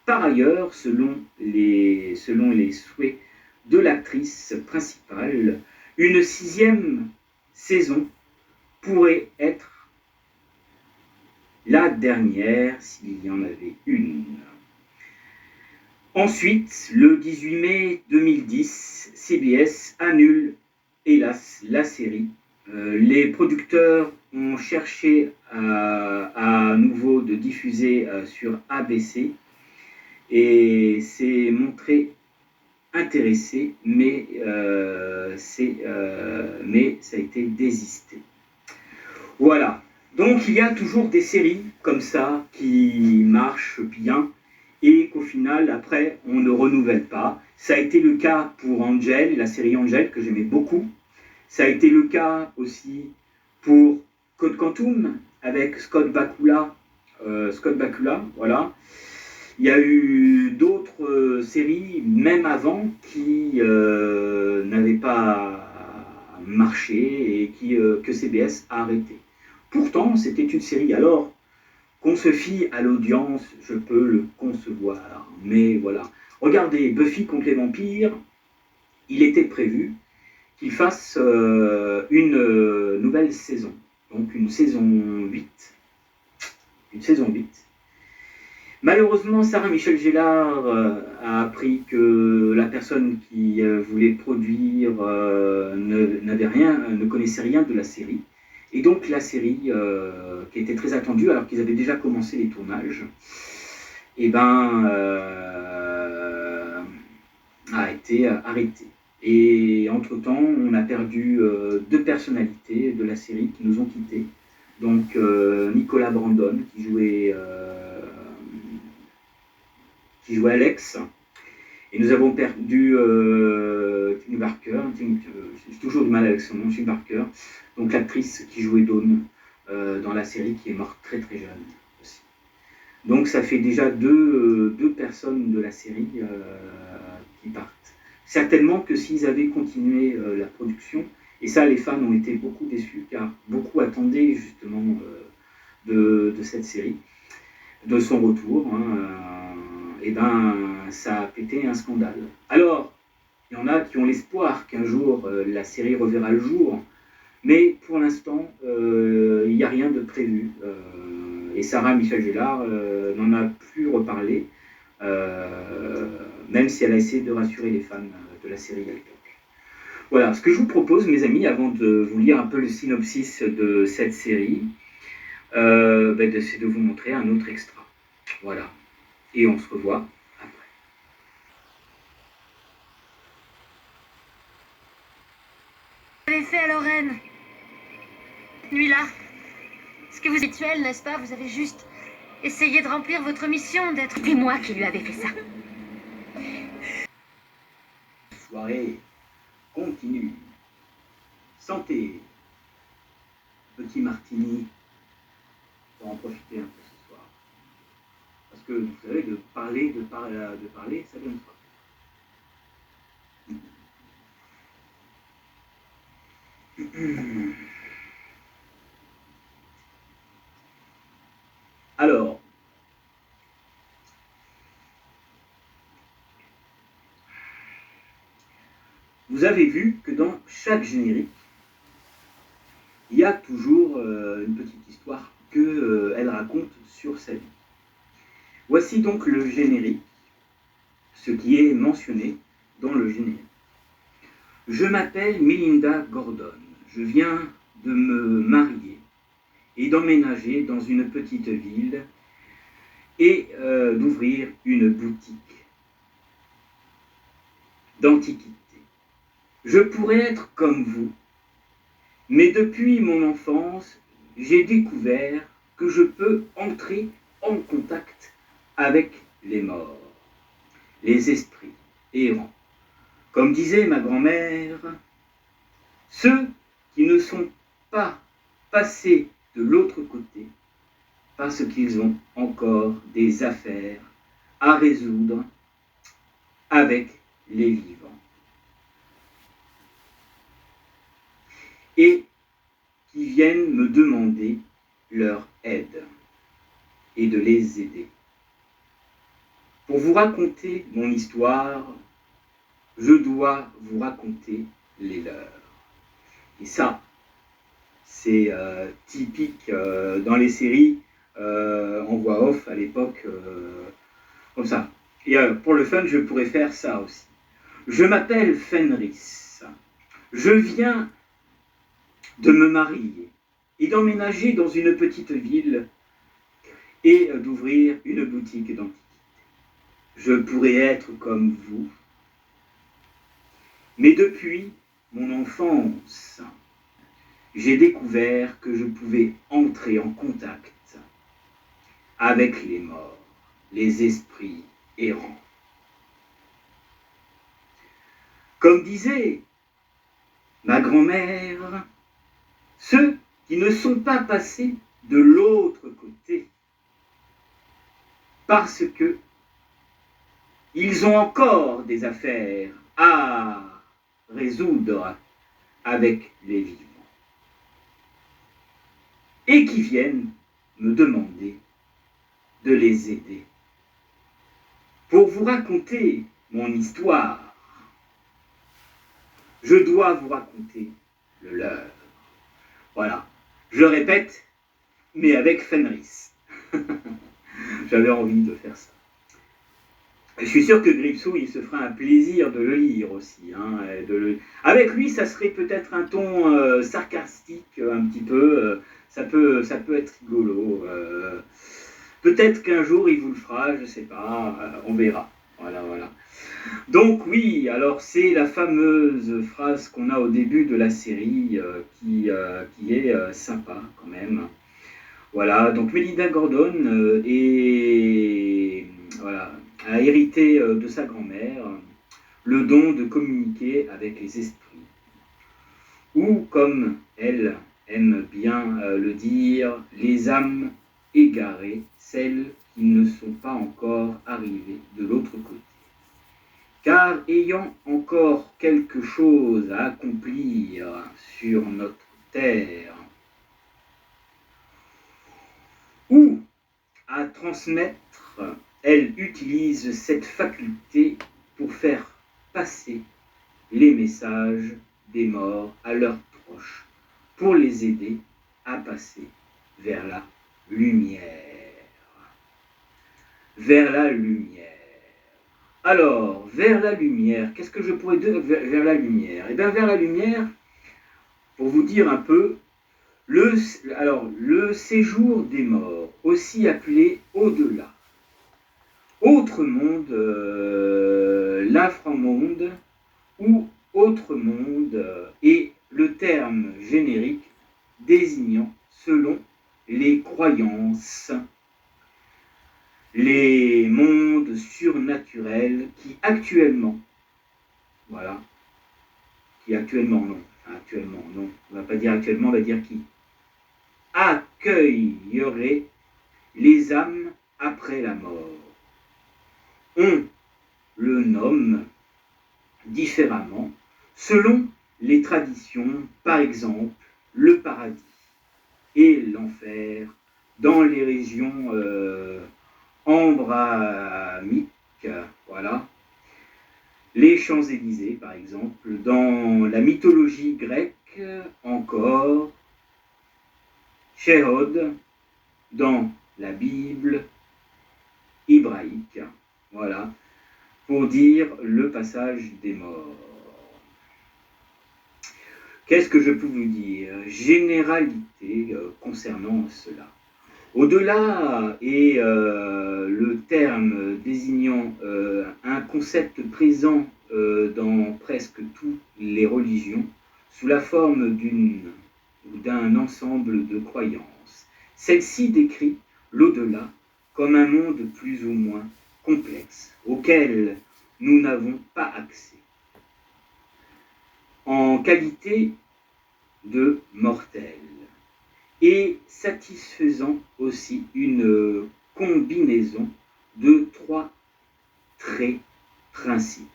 Par ailleurs, selon les souhaits de l'actrice principale, une 6e saison pourrait être la dernière s'il y en avait une. Ensuite, le 18 mai 2010, CBS annule, hélas, la série. Les producteurs ont cherché à nouveau de diffuser sur ABC et s'est montré intéressé, mais ça a été désisté. Voilà. Donc il y a toujours des séries comme ça qui marchent bien et qu'au final, après, on ne renouvelle pas. Ça a été le cas pour Angel, la série Angel, que j'aimais beaucoup. Ça a été le cas aussi pour Code Quantum, avec Scott Bakula. Voilà. Il y a eu d'autres séries, même avant, qui n'avaient pas marché et que CBS a arrêté. Pourtant, c'était une série. Alors, qu'on se fie à l'audience, je peux le concevoir. Mais voilà. Regardez, Buffy contre les vampires, il était prévu qu'il fasse une nouvelle saison. Donc une saison 8. Une saison 8. Malheureusement, Sarah Michelle Gellar a appris que la personne qui voulait produire ne connaissait rien de la série. Et donc la série, qui était très attendue, alors qu'ils avaient déjà commencé les tournages, a été arrêtée. Et entre-temps, on a perdu deux personnalités de la série qui nous ont quittés. Donc Nicolas Brandon, qui jouait Alex, et nous avons perdu Tim Barker, j'ai toujours du mal avec son nom, Tim Barker, donc l'actrice qui jouait Dawn dans la série, qui est morte très très jeune aussi. Donc ça fait déjà deux personnes de la série qui partent. Certainement que s'ils avaient continué la production, et ça les fans ont été beaucoup déçus, car beaucoup attendaient justement de cette série, de son retour, et ça a pété un scandale. Alors, il y en a qui ont l'espoir qu'un jour la série reverra le jour, mais pour l'instant, il n'y a rien de prévu. Et Sarah Michelle Gellar n'en a plus reparlé, même si elle a essayé de rassurer les fans de la série à l'époque. Voilà, ce que je vous propose, mes amis, avant de vous lire un peu le synopsis de cette série, c'est de vous montrer un autre extra. Voilà. Et on se revoit après. Vous avez fait à Lorraine. Cette nuit-là. Ce que vous êtes rituel, n'est-ce pas? Vous avez juste essayé de remplir votre mission d'être... C'est moi qui lui avais fait ça. Soirée continue. Santé. Petit martini. Pour en profiter un peu ce soir. Parce que vous savez, de parler, ça donne soif. Alors, vous avez vu que dans chaque générique, il y a toujours une petite histoire qu'elle raconte sur sa vie. Voici donc le générique, ce qui est mentionné dans le générique. Je m'appelle Melinda Gordon. Je viens de me marier et d'emménager dans une petite ville et d'ouvrir une boutique d'antiquités. Je pourrais être comme vous, mais depuis mon enfance, j'ai découvert que je peux entrer en contact avec les morts, les esprits errants. Comme disait ma grand-mère, ceux qui ne sont pas passés de l'autre côté parce qu'ils ont encore des affaires à résoudre avec les vivants. Et qui viennent me demander leur aide et de les aider. Pour vous raconter mon histoire, je dois vous raconter les leurs. Et ça, c'est typique dans les séries en voix off à l'époque, comme ça. Et pour le fun, je pourrais faire ça aussi. Je m'appelle Fenris. Je viens de me marier et d'emménager dans une petite ville et d'ouvrir une boutique d'antiquités. Je pourrais être comme vous, mais depuis mon enfance, j'ai découvert que je pouvais entrer en contact avec les morts, les esprits errants. Comme disait ma grand-mère, ceux qui ne sont pas passés de l'autre côté parce que ils ont encore des affaires à résoudre avec les vivants et qui viennent me demander de les aider. Pour vous raconter mon histoire, je dois vous raconter le leur. Voilà, je répète, mais avec Fenris. J'avais envie de faire ça. Je suis sûr que Gripsou, il se fera un plaisir de le lire aussi. Hein, Avec lui, ça serait peut-être un ton sarcastique, un petit peu. Ça peut être rigolo. Peut-être qu'un jour, il vous le fera, je ne sais pas. On verra. Voilà, voilà. Donc oui, alors c'est la fameuse phrase qu'on a au début de la série qui est sympa quand même. Voilà, donc Melinda Gordon voilà, a hérité de sa grand-mère le don de communiquer avec les esprits. Ou, comme elle aime bien le dire, les âmes égarées, celles qui ne sont pas encore arrivées de l'autre côté. Car ayant encore quelque chose à accomplir sur notre terre, ou à transmettre, elle utilise cette faculté pour faire passer les messages des morts à leurs proches, pour les aider à passer vers la lumière. Vers la lumière. Alors, vers la lumière, qu'est-ce que je pourrais dire vers la lumière? Eh bien, vers la lumière, pour vous dire un peu, le séjour des morts, aussi appelé au-delà, autre monde, l'inframonde ou autre monde est le terme générique désignant, selon les croyances, les mondes surnaturels qui actuellement, voilà, on va pas dire actuellement, on va dire qui accueillerait les âmes après la mort. On le nomme différemment selon les traditions, par exemple le paradis et l'enfer dans les régions ambramiques, voilà. Les Champs-Élysées, par exemple, dans la mythologie grecque, encore, Sheol, dans la Bible hébraïque, voilà, pour dire le passage des morts. Qu'est-ce que je peux vous dire? Généralité concernant cela. Au-delà est le terme désignant un concept présent dans presque toutes les religions sous la forme d'un ensemble de croyances. Celle-ci décrit l'au-delà comme un monde plus ou moins complexe auquel nous n'avons pas accès. En qualité de mortels. Et satisfaisant aussi une combinaison de 3 traits principaux.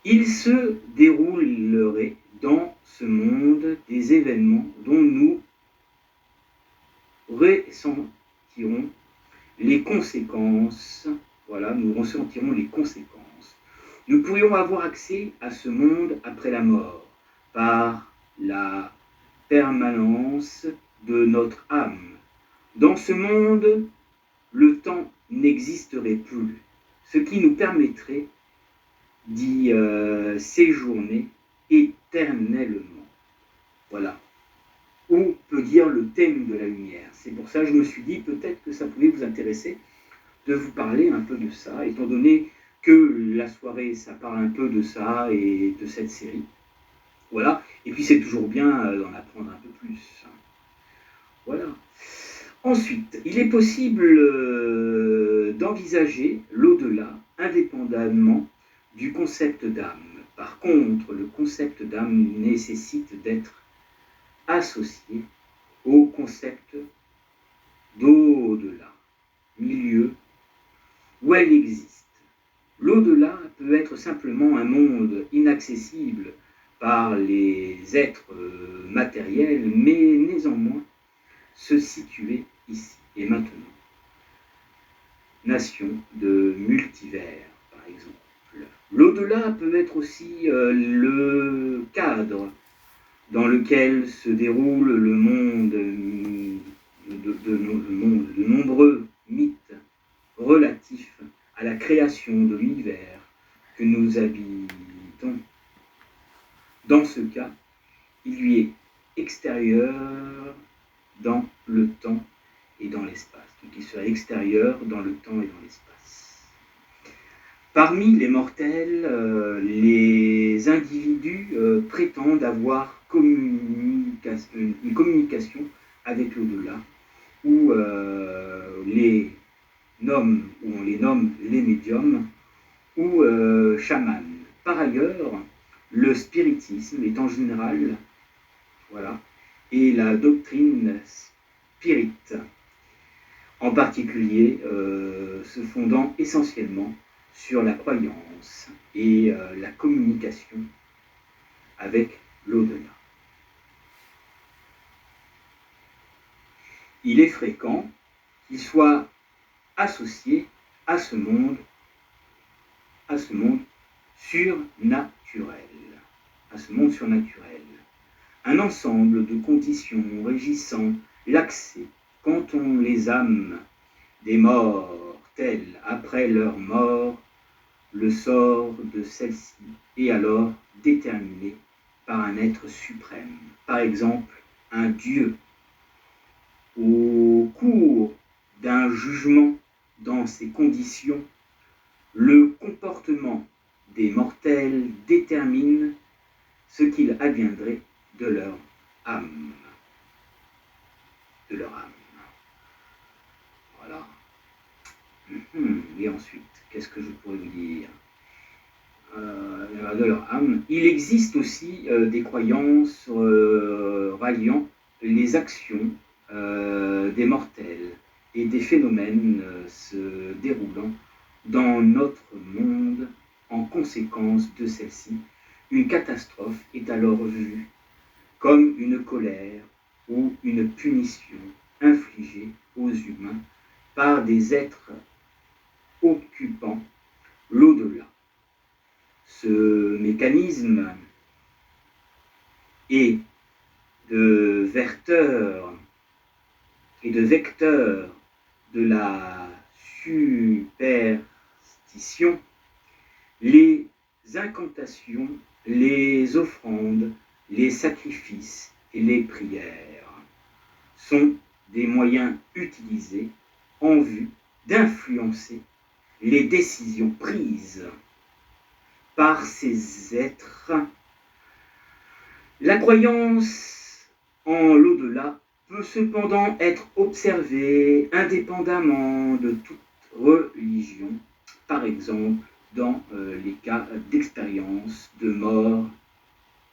Il se déroulerait dans ce monde des événements dont nous ressentirons les conséquences. Voilà, nous ressentirons les conséquences. Nous pourrions avoir accès à ce monde après la mort par la permanence de notre âme. Dans ce monde, le temps n'existerait plus, ce qui nous permettrait d'y séjourner éternellement. Voilà. On peut dire le thème de la lumière. C'est pour ça que je me suis dit peut-être que ça pouvait vous intéresser de vous parler un peu de ça, étant donné que la soirée, ça parle un peu de ça et de cette série. Voilà, et puis c'est toujours bien d'en apprendre un peu plus. Voilà. Ensuite, il est possible d'envisager l'au-delà indépendamment du concept d'âme. Par contre, le concept d'âme nécessite d'être associé au concept d'au-delà, milieu, où elle existe. L'au-delà peut être simplement un monde inaccessible par les êtres matériels, mais néanmoins se situer ici et maintenant. Nation de multivers, par exemple. L'au-delà peut être aussi le cadre dans lequel se déroule le monde de nombreux mythes relatifs à la création de l'univers que nous habitons. Dans ce cas, il lui est extérieur dans le temps et dans l'espace. Donc il serait extérieur dans le temps et dans l'espace. Parmi les mortels, les individus prétendent avoir une communication avec l'au-delà, où on les nomme les médiums ou chamans. Par ailleurs, le spiritisme est en général, voilà, et la doctrine spirite, en particulier se fondant essentiellement sur la croyance et la communication avec l'au-delà. Il est fréquent qu'il soit associé à ce monde surnaturel, un ensemble de conditions régissant l'accès quand on les âmes des mortels après leur mort, le sort de celle-ci est alors déterminé par un être suprême, par exemple un dieu. Au cours d'un jugement dans ces conditions, le comportement des mortels détermine ce qu'il adviendrait de leur âme. Voilà. Et ensuite, qu'est-ce que je pourrais vous dire de leur âme. Il existe aussi des croyances ralliant les actions des mortels et des phénomènes se déroulant dans notre monde en conséquence de celle-ci. Une catastrophe est alors vue comme une colère ou une punition infligée aux humains par des êtres occupant l'au-delà. Ce mécanisme est de vecteur de la superstition. Les incantations, les offrandes, les sacrifices et les prières sont des moyens utilisés en vue d'influencer les décisions prises par ces êtres. La croyance en l'au-delà peut cependant être observée indépendamment de toute religion, par exemple dans les cas d'expérience de mort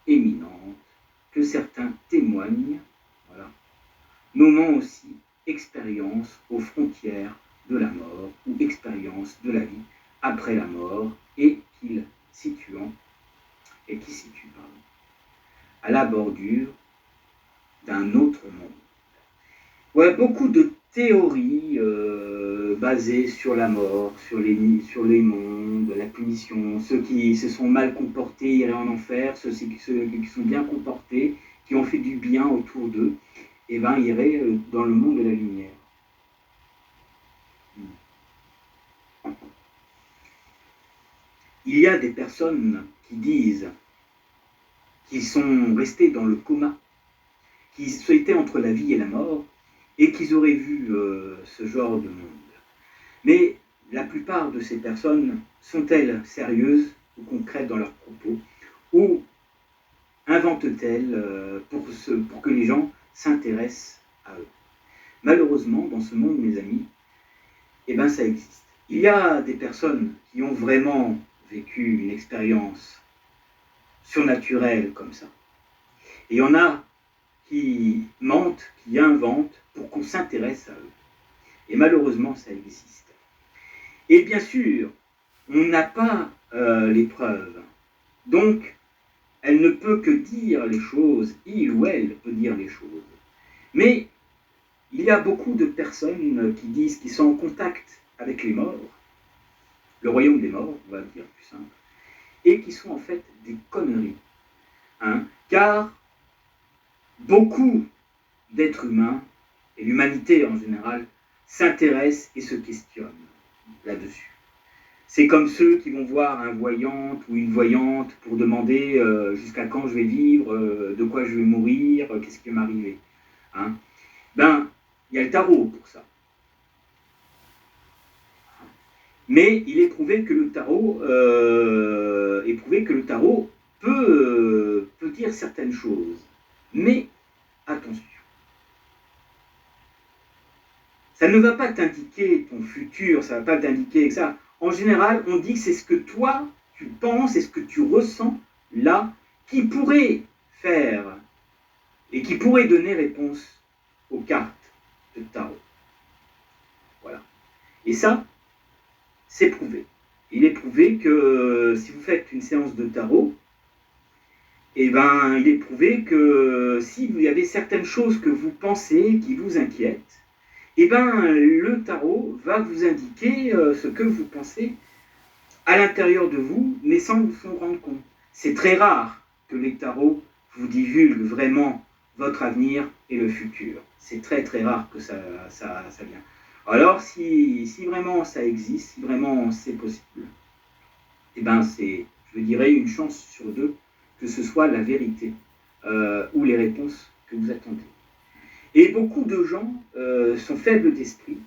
imminente que certains témoignent, voilà, nommant aussi expérience aux frontières de la mort ou expérience de la vie après la mort et qui situe à la bordure d'un autre monde. Ouais, beaucoup de théories basées sur la mort, sur les mondes, la punition. Ceux qui se sont mal comportés iraient en enfer, ceux qui sont bien comportés, qui ont fait du bien autour d'eux, et ben iraient dans le monde de la lumière. Il y a des personnes qui disent qu'ils sont restés dans le coma, qui étaient entre la vie et la mort, et qu'ils auraient vu ce genre de monde. Mais la plupart de ces personnes sont-elles sérieuses ou concrètes dans leurs propos, ou inventent-elles pour que les gens s'intéressent à eux? Malheureusement, dans ce monde, mes amis, eh ben, ça existe. Il y a des personnes qui ont vraiment vécu une expérience surnaturelle comme ça. Et il y en a qui mentent, qui inventent pour qu'on s'intéresse à eux. Et malheureusement, ça existe. Et bien sûr, on n'a pas les preuves. Donc, elle ne peut que dire les choses, il ou elle peut dire les choses. Mais il y a beaucoup de personnes qui disent qu'ils sont en contact avec les morts, le royaume des morts, on va le dire plus simple, et qui sont en fait des conneries. Car beaucoup d'êtres humains, et l'humanité en général, s'intéressent et se questionnent là-dessus. C'est comme ceux qui vont voir un voyant ou une voyante pour demander jusqu'à quand je vais vivre, de quoi je vais mourir, qu'est-ce qui va m'arriver. Ben, il y a le tarot pour ça. Mais il est prouvé que le tarot, peut dire certaines choses. Mais attention. Ça ne va pas t'indiquer ton futur, ça ne va pas t'indiquer ça. En général, on dit que c'est ce que toi, tu penses et ce que tu ressens là, qui pourrait faire et qui pourrait donner réponse aux cartes de tarot. Voilà. Et ça, c'est prouvé. Il est prouvé que si vous faites une séance de tarot, eh ben, il est prouvé que si vous avez certaines choses que vous pensez qui vous inquiètent, eh ben, le tarot va vous indiquer ce que vous pensez à l'intérieur de vous, mais sans vous en rendre compte. C'est très rare que les tarots vous divulguent vraiment votre avenir et le futur. C'est très très rare que ça vient. Alors, si vraiment ça existe, si vraiment c'est possible, eh ben c'est, je dirais, une chance sur deux que ce soit la vérité ou les réponses que vous attendez. Et beaucoup de gens sont faibles d'esprit,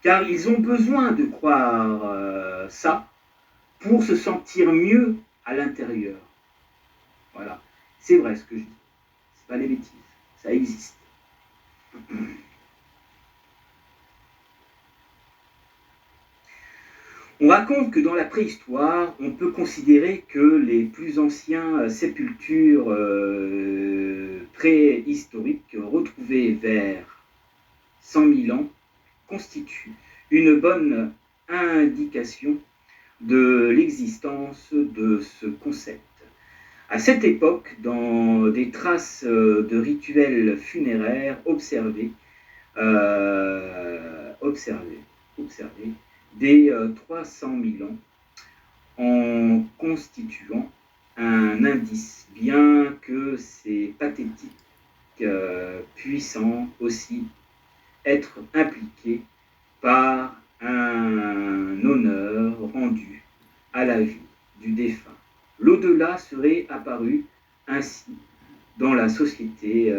car ils ont besoin de croire ça pour se sentir mieux à l'intérieur. Voilà, c'est vrai ce que je dis. C'est pas des bêtises, ça existe. On raconte que dans la préhistoire, on peut considérer que les plus anciens sépultures préhistoriques retrouvées vers 100 000 ans constituent une bonne indication de l'existence de ce concept. À cette époque, dans des traces de rituels funéraires observés, dès 300 000 ans, en constituant un indice, bien que c'est pathétique, puissant aussi être impliqué par un honneur rendu à la vie du défunt. L'au-delà serait apparu ainsi dans la société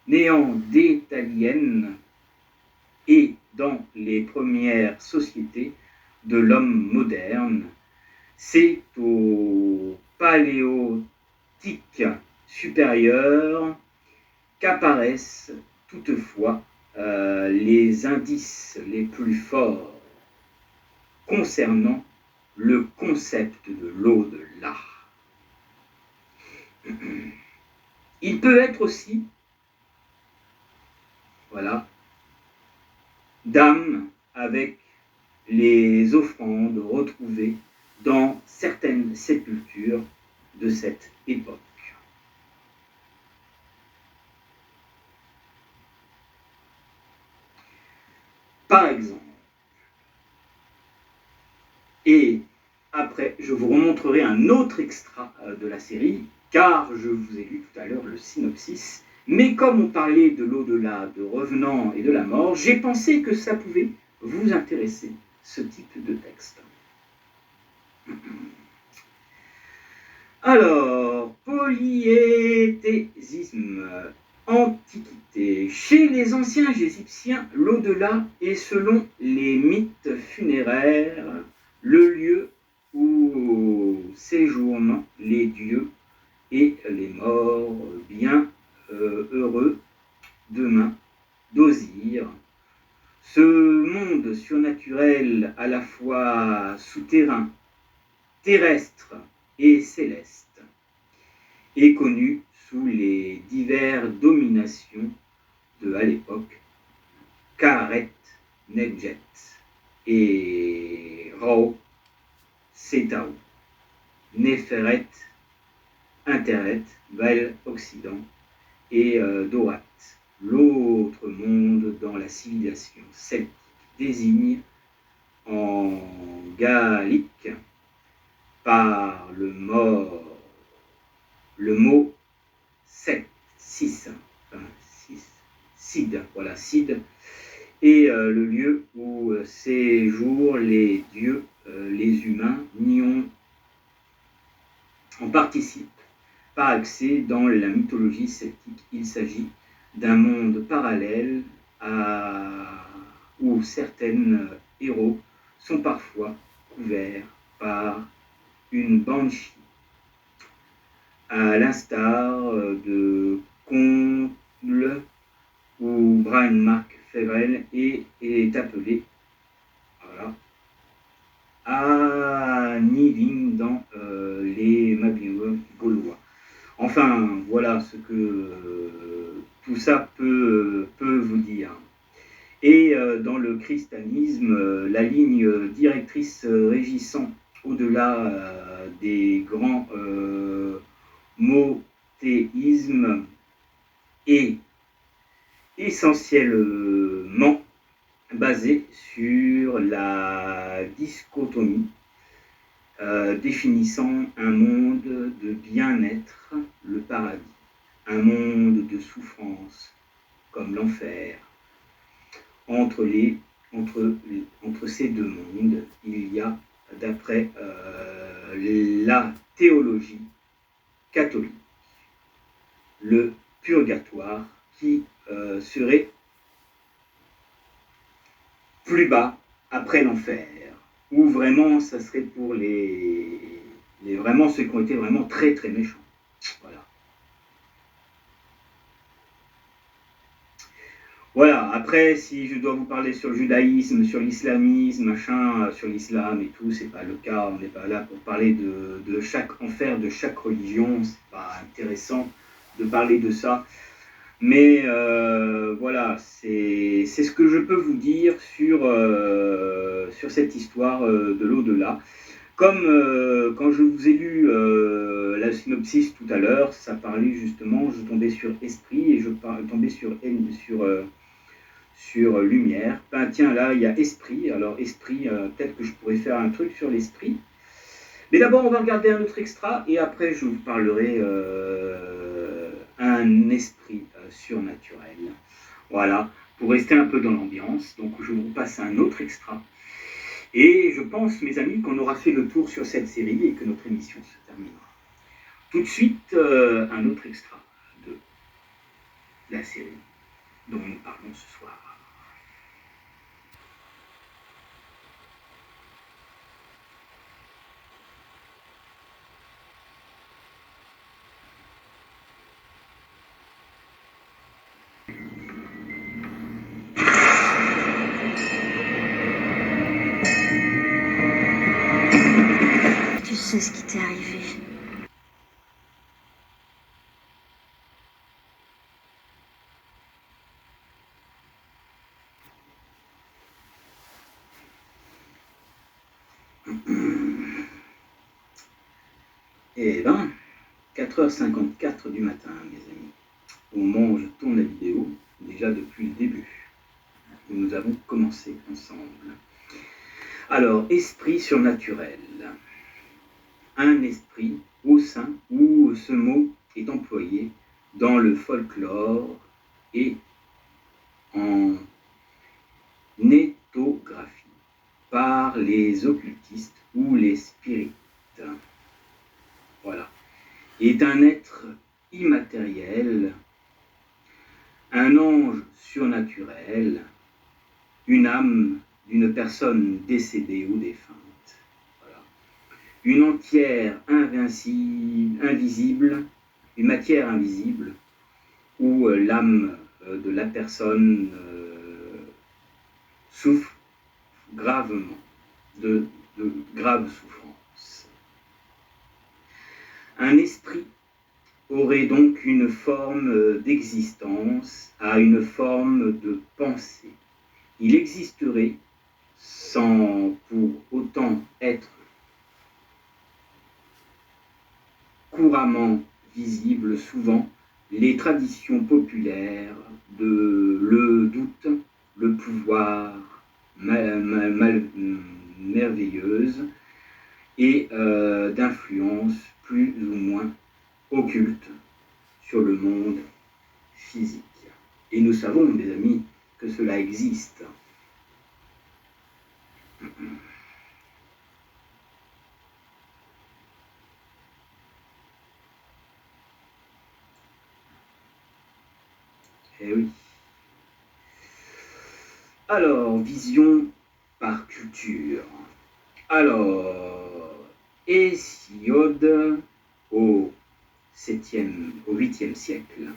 néandertalienne et dans les premières sociétés de l'homme moderne. C'est au paléolithique supérieur qu'apparaissent toutefois les indices les plus forts concernant le concept de l'au-delà. Il peut être aussi, voilà, d'âmes avec les offrandes retrouvées dans certaines sépultures de cette époque. Par exemple, et après je vous remontrerai un autre extrait de la série, car je vous ai lu tout à l'heure le synopsis, mais comme on parlait de l'au-delà, de revenants et de la mort, j'ai pensé que ça pouvait vous intéresser, ce type de texte. Alors, polythéisme, Antiquité. Chez les anciens Égyptiens, l'au-delà est, selon les mythes funéraires, le lieu où séjournent les dieux et les morts bien heureux demain d'Osir. Ce monde surnaturel à la fois souterrain, terrestre et céleste est connu sous les diverses dominations de, à l'époque, Kaaret Nedjet et Rao Setao, Neferet, Interet, Val Occident et Doat. L'autre monde dans la civilisation celtique désigne en gaélique par le mot Set, 6, enfin, Sid, voilà, Sid, et le lieu où séjournent les dieux, les humains en participent. Par accès dans la mythologie celtique, il s'agit d'un monde parallèle où certains héros sont parfois couverts par une banshee, à l'instar de Conle où Brian Mark Ferrell est appelé Aniving dans les Mabinois gaulois. Enfin, voilà ce que tout ça peut vous dire. Et dans le christianisme, la ligne directrice régissant au-delà des grands monothéismes est essentiellement basée sur la dichotomie définissant un monde de bien-être, le paradis, un monde de souffrance, comme l'enfer. Entre ces deux mondes, il y a, d'après la théologie catholique, le purgatoire qui serait plus bas après l'enfer, où vraiment ça serait pour vraiment ceux qui ont été vraiment très très méchants. Voilà. Voilà, après, si je dois vous parler sur le judaïsme, sur l'islamisme, machin, sur l'islam et tout, c'est pas le cas, on n'est pas là pour parler de chaque enfer, de chaque religion, c'est pas intéressant de parler de ça. Mais voilà, c'est ce que je peux vous dire sur cette histoire de l'au-delà. Comme quand je vous ai lu la synopsis tout à l'heure, ça parlait justement, je tombais sur esprit et je tombais sur lumière. Ben tiens, là, il y a esprit. Alors esprit, peut-être que je pourrais faire un truc sur l'esprit. Mais d'abord, on va regarder un autre extra et après, je vous parlerai un esprit surnaturel. Voilà, pour rester un peu dans l'ambiance. Donc, je vous passe un autre extra. Et je pense, mes amis, qu'on aura fait le tour sur cette série et que notre émission se terminera. Tout de suite, un autre extra de la série dont nous parlons ce soir. Tu sais ce qui t'est arrivé. Eh ben, 4h54 du matin, mes amis, au moment où je tourne la vidéo, déjà depuis le début, où nous avons commencé ensemble. Alors, esprit surnaturel. Un esprit au sein où ce mot est employé dans le folklore et en éthographie par les occultistes ou les spirites. Voilà. Est un être immatériel, un ange surnaturel, une âme d'une personne décédée ou défunte. Voilà. Une entière invisible, une matière invisible, où l'âme de la personne souffre gravement, de graves souffrances. Un esprit aurait donc une forme d'existence, a une forme de pensée. Il existerait sans pour autant être couramment visible. Souvent, les traditions populaires de le doute, le pouvoir merveilleuse et d'influence plus ou moins occulte sur le monde physique. Et nous savons, mes amis, que cela existe. Eh oui. Alors, vision par culture. Alors, Hésiode au 8e siècle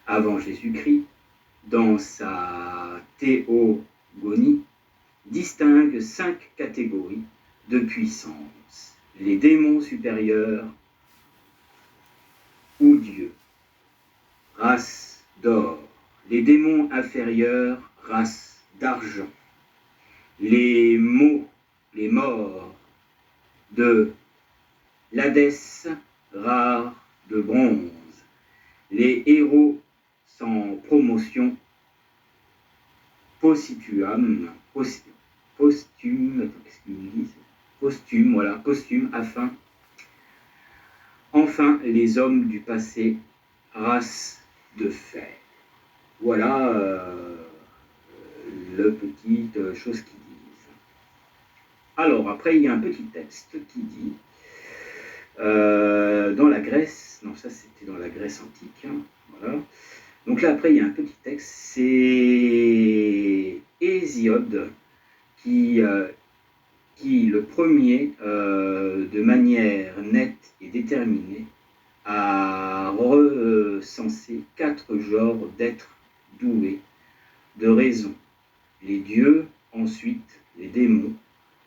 avant Jésus-Christ, dans sa théogonie, distingue 5 catégories de puissance. Les démons supérieurs ou dieux, race d'or. Les démons inférieurs, race d'argent. Les morts de l'Hadès, rares de bronze. Les héros sans promotion, posthume, afin. Enfin, les hommes du passé, race de fer. Voilà le petite chose qu'ils disent. Alors, après, il y a un petit texte qui dit, dans la Grèce, non, ça c'était dans la Grèce antique, hein, voilà. Donc là, après, il y a un petit texte, c'est Hésiode qui le premier, de manière nette et déterminée, a recensé 4 genres d'êtres doués de raison. Les dieux, ensuite les démons,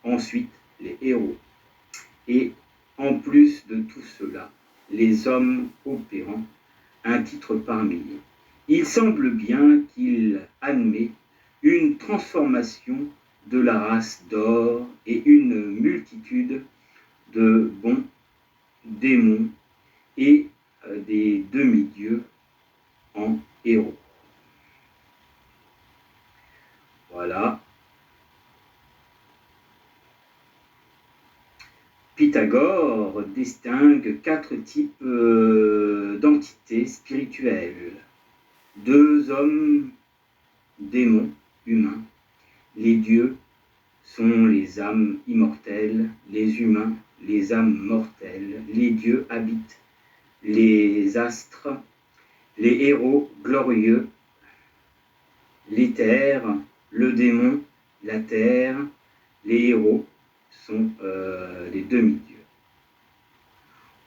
ensuite les héros. Et en plus de tout cela, les hommes opérant un titre par million. Il semble bien qu'il admet une transformation de la race d'or et une multitude de bons démons et des demi-dieux en héros. Voilà. Pythagore distingue 4 types d'entités spirituelles. 2 hommes, démons, humains. Les dieux sont les âmes immortelles, les humains, les âmes mortelles. Les dieux habitent les astres, les héros glorieux, l'éther, le démon, la terre. Les héros sont les demi-dieux.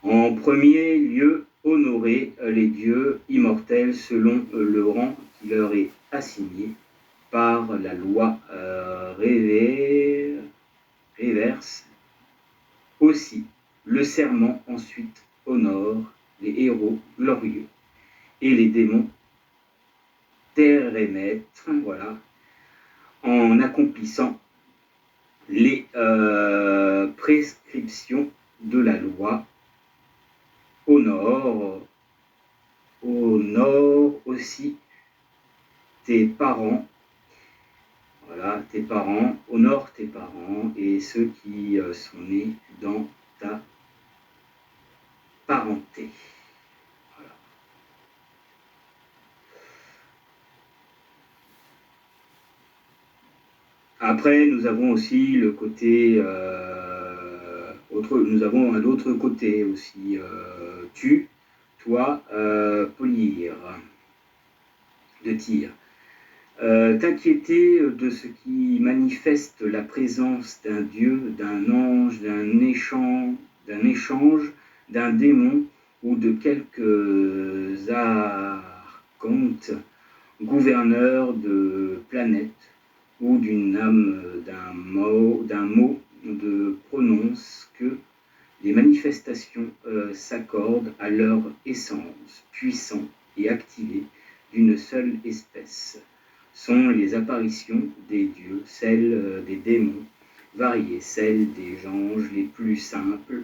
En premier lieu, honorer les dieux immortels selon le rang qui leur est assigné par la loi réverse. Aussi, le serment ensuite honore les héros glorieux et les démons terrestres, voilà, en accomplissant les prescriptions de la loi. Honore aussi tes parents. Voilà, tes parents, honore tes parents et ceux qui sont nés dans ta parenté. Voilà. Après, nous avons aussi le côté nous avons un autre côté aussi, tu, toi, polir, de tir. T'inquiéter de ce qui manifeste la présence d'un dieu, d'un ange, d'un échange, d'un démon ou de quelques archontes, gouverneurs de planètes ou d'une âme, d'un mot, de prononce que les manifestations s'accordent à leur essence, puissant et activée d'une seule espèce. Sont les apparitions des dieux, celles des démons, variées, celles des anges les plus simples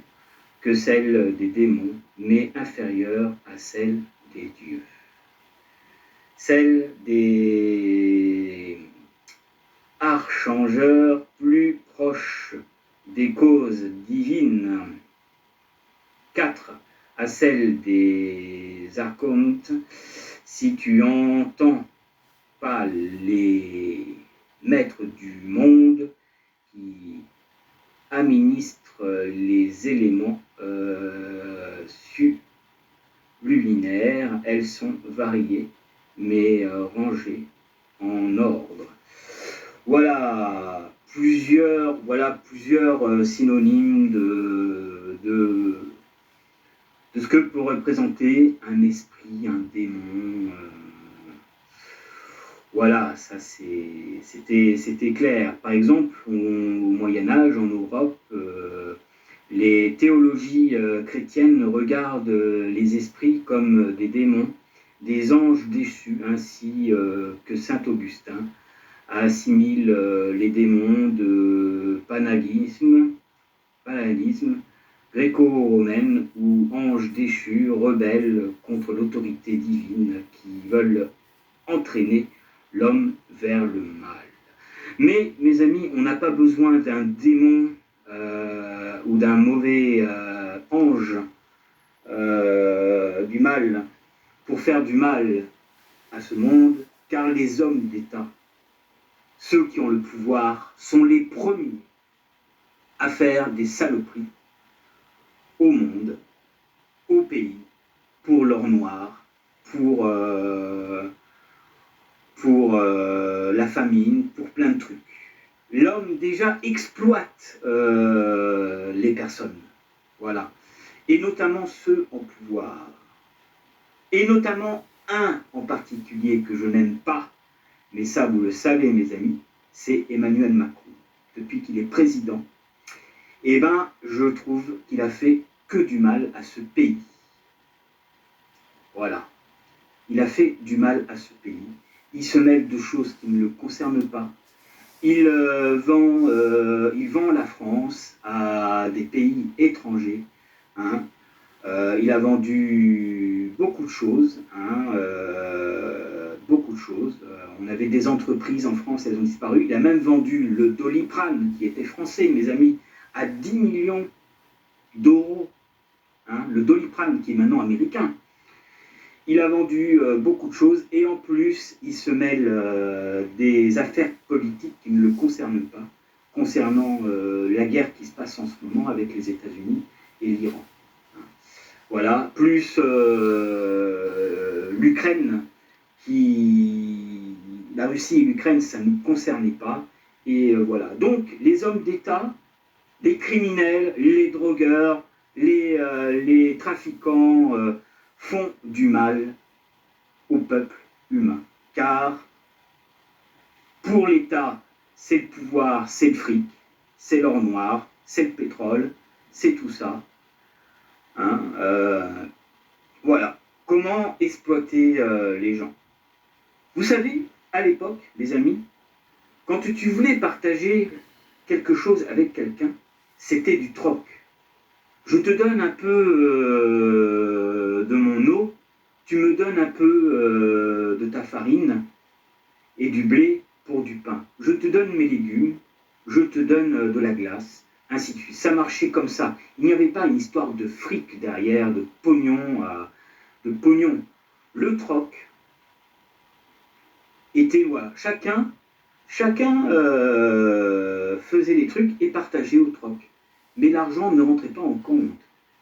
que celles des démons, mais inférieures à celles des dieux. Celles des archangeurs plus proches des causes divines, 4 à celle des archontes, si tu entends pas les maîtres du monde qui administrent les éléments sublinaires, elles sont variées mais rangées en ordre. Voilà plusieurs synonymes de ce que peut représenter un esprit, un démon. Voilà, ça c'était clair. Par exemple, au Moyen-Âge, en Europe, les théologies chrétiennes regardent les esprits comme des démons, des anges déchus, ainsi que saint Augustin assimile les démons de paganisme gréco-romaine ou anges déchus, rebelles contre l'autorité divine qui veulent entraîner l'homme vers le mal. Mais, mes amis, on n'a pas besoin d'un démon ou d'un mauvais ange du mal pour faire du mal à ce monde, car les hommes d'État, ceux qui ont le pouvoir, sont les premiers à faire des saloperies au monde, au pays, pour l'or noir, pour la famine, pour plein de trucs. L'homme déjà exploite les personnes, voilà, et notamment ceux en pouvoir, et notamment un en particulier que je n'aime pas, mais ça vous le savez mes amis, c'est Emmanuel Macron. Depuis qu'il est président, eh ben, je trouve qu'il a fait que du mal à ce pays. Voilà, il a fait du mal à ce pays. Il se mêle de choses qui ne le concernent pas. Il vend la France à des pays étrangers. Hein. Il a vendu beaucoup de choses. Hein, beaucoup de choses. On avait des entreprises en France, elles ont disparu. Il a même vendu le Doliprane, qui était français, mes amis, à 10 millions d'euros. Hein, le Doliprane, qui est maintenant américain. Il a vendu beaucoup de choses et en plus, il se mêle des affaires politiques qui ne le concernent pas, concernant la guerre qui se passe en ce moment avec les États-Unis et l'Iran. Voilà, plus l'Ukraine, la Russie et l'Ukraine, ça ne nous concernait pas. Et voilà, donc les hommes d'État, les criminels, les drogueurs, les trafiquants, font du mal au peuple humain. Car pour l'État, c'est le pouvoir, c'est le fric, c'est l'or noir, c'est le pétrole, c'est tout ça. Hein, voilà. Comment exploiter les gens? Vous savez, à l'époque, les amis, quand tu voulais partager quelque chose avec quelqu'un, c'était du troc. Je te donne un peu de mon eau, tu me donnes un peu de ta farine et du blé pour du pain. Je te donne mes légumes, je te donne de la glace, ainsi de suite. Ça marchait comme ça. Il n'y avait pas une histoire de fric derrière, de pognon. Le troc était, voilà, chacun faisait les trucs et partageait au troc. Mais l'argent ne rentrait pas en compte.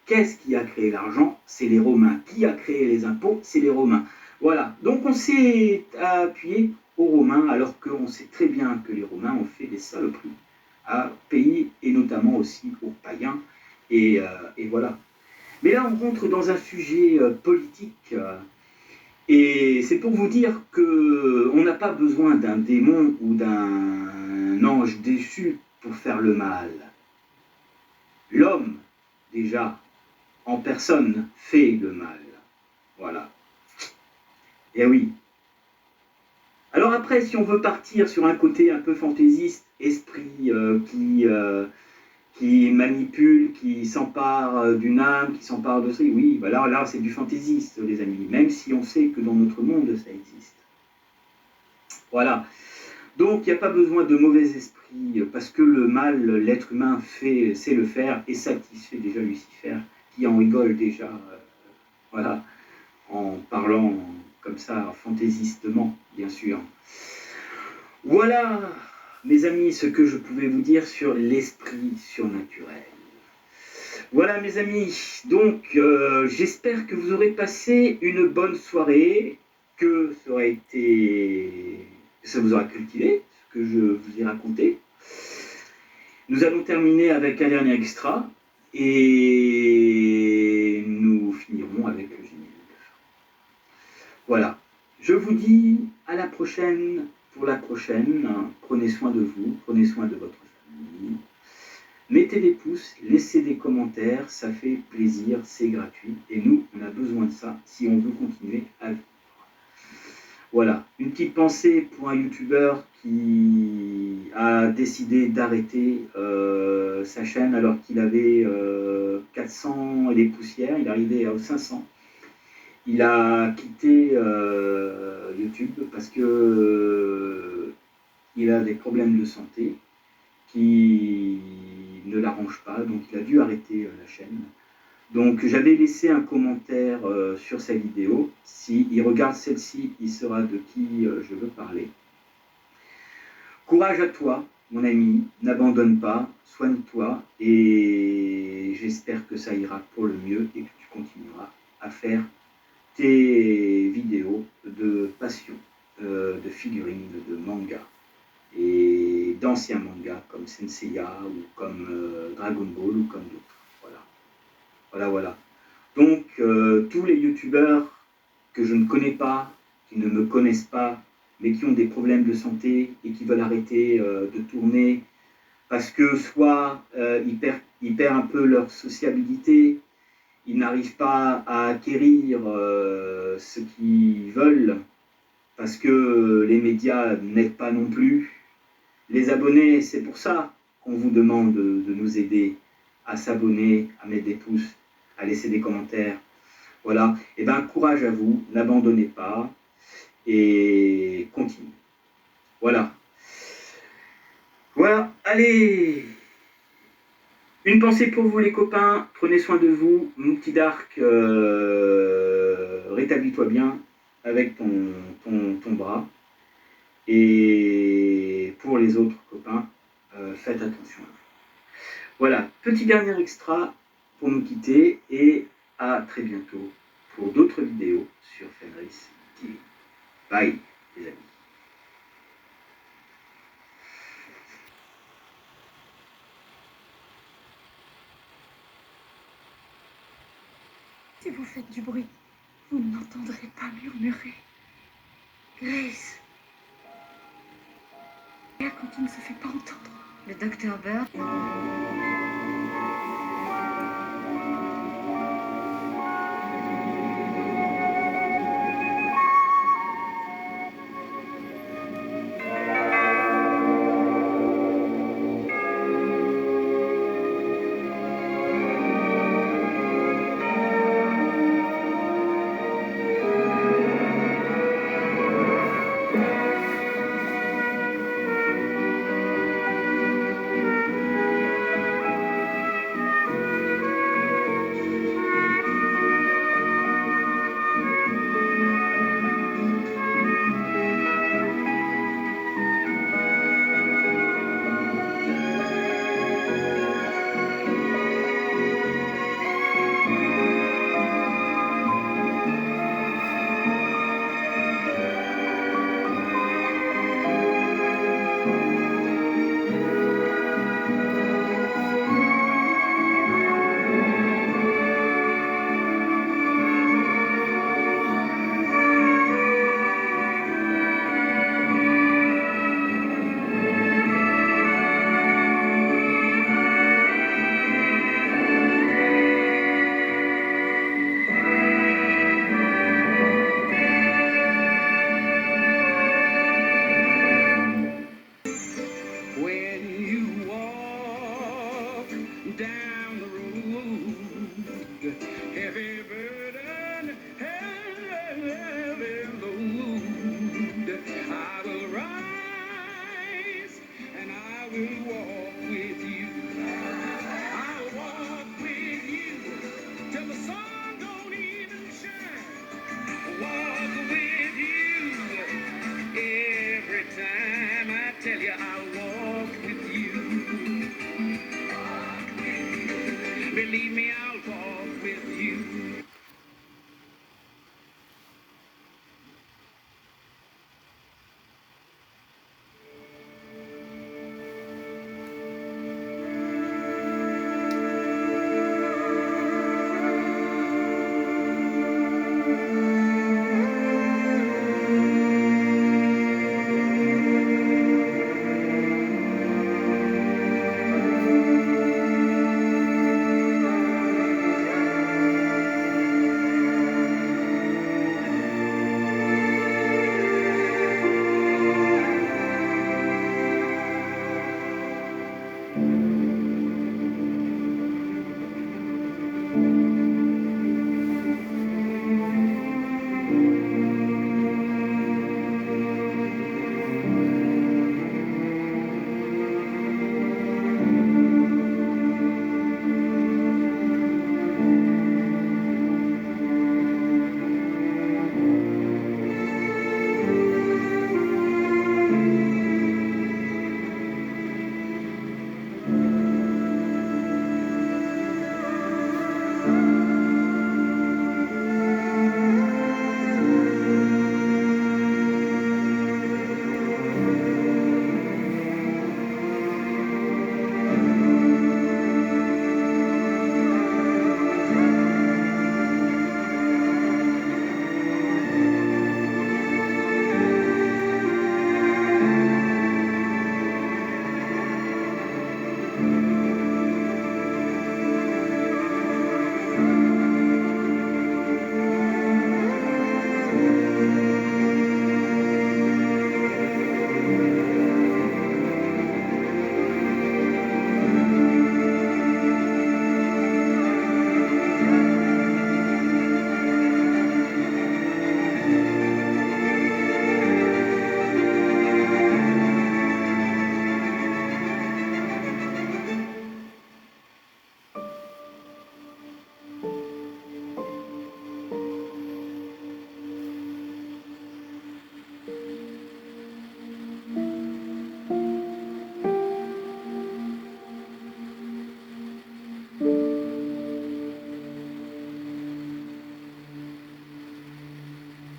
Qu'est-ce qui a créé l'argent? C'est les Romains. Qui a créé les impôts? C'est les Romains. Voilà. Donc on s'est appuyé aux Romains, alors qu'on sait très bien que les Romains ont fait des saloperies à pays et notamment aussi aux païens. Et voilà. Mais là, on rentre dans un sujet politique. Et c'est pour vous dire qu'on n'a pas besoin d'un démon ou d'un ange déchu pour faire le mal. L'homme déjà, en personne, fait le mal. Voilà. Et oui. Alors après, si on veut partir sur un côté un peu fantaisiste, esprit qui manipule, qui s'empare d'une âme, qui s'empare de ça, oui, voilà, là c'est du fantaisiste, les amis, même si on sait que dans notre monde, ça existe. Voilà. Donc, il n'y a pas besoin de mauvais esprit, parce que le mal, l'être humain sait le faire et satisfait déjà Lucifer, qui en rigole déjà, voilà, en parlant comme ça, fantaisistement, bien sûr. Voilà, mes amis, ce que je pouvais vous dire sur l'esprit surnaturel. Voilà, mes amis, donc j'espère que vous aurez passé une bonne soirée, que ça vous aura cultivé, ce que je vous ai raconté. Nous allons terminer avec un dernier extra, et nous finirons avec le générique. Voilà, je vous dis à la prochaine pour la prochaine. Prenez soin de vous, prenez soin de votre famille. Mettez des pouces, laissez des commentaires, ça fait plaisir, c'est gratuit. Et nous, on a besoin de ça si on veut continuer à vivre. Voilà, une petite pensée pour un youtubeur qui a décidé d'arrêter sa chaîne alors qu'il avait 400 et des poussières, il est arrivé à 500. Il a quitté YouTube parce que il a des problèmes de santé qui ne l'arrangent pas, donc il a dû arrêter la chaîne. Donc j'avais laissé un commentaire sur sa vidéo. S'il regarde celle-ci, il saura de qui je veux parler. Courage à toi, mon ami, n'abandonne pas, soigne-toi et j'espère que ça ira pour le mieux et que tu continueras à faire tes vidéos de passion, de figurines, de manga et d'anciens mangas comme Senseiya ou comme Dragon Ball ou comme d'autres. Voilà. Donc, tous les youtubeurs que je ne connais pas, qui ne me connaissent pas, mais qui ont des problèmes de santé et qui veulent arrêter de tourner parce que soit ils perdent un peu leur sociabilité, ils n'arrivent pas à acquérir ce qu'ils veulent parce que les médias n'aident pas non plus. Les abonnés, c'est pour ça qu'on vous demande de nous aider à s'abonner, à mettre des pouces, à laisser des commentaires. Voilà, et bien courage à vous, n'abandonnez pas et continuez. Voilà. Voilà, allez. Une pensée pour vous les copains, prenez soin de vous. Mon petit Dark, rétablis-toi bien avec ton bras. Et pour les autres copains, faites attention. Voilà, petit dernier extra pour nous quitter et à très bientôt pour d'autres vidéos sur Fenris TV. Bye les amis. Si vous faites du bruit, vous ne m'entendrez pas murmurer. Grace. Quand il ne se fait pas entendre. Le docteur Bird.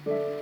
Bye.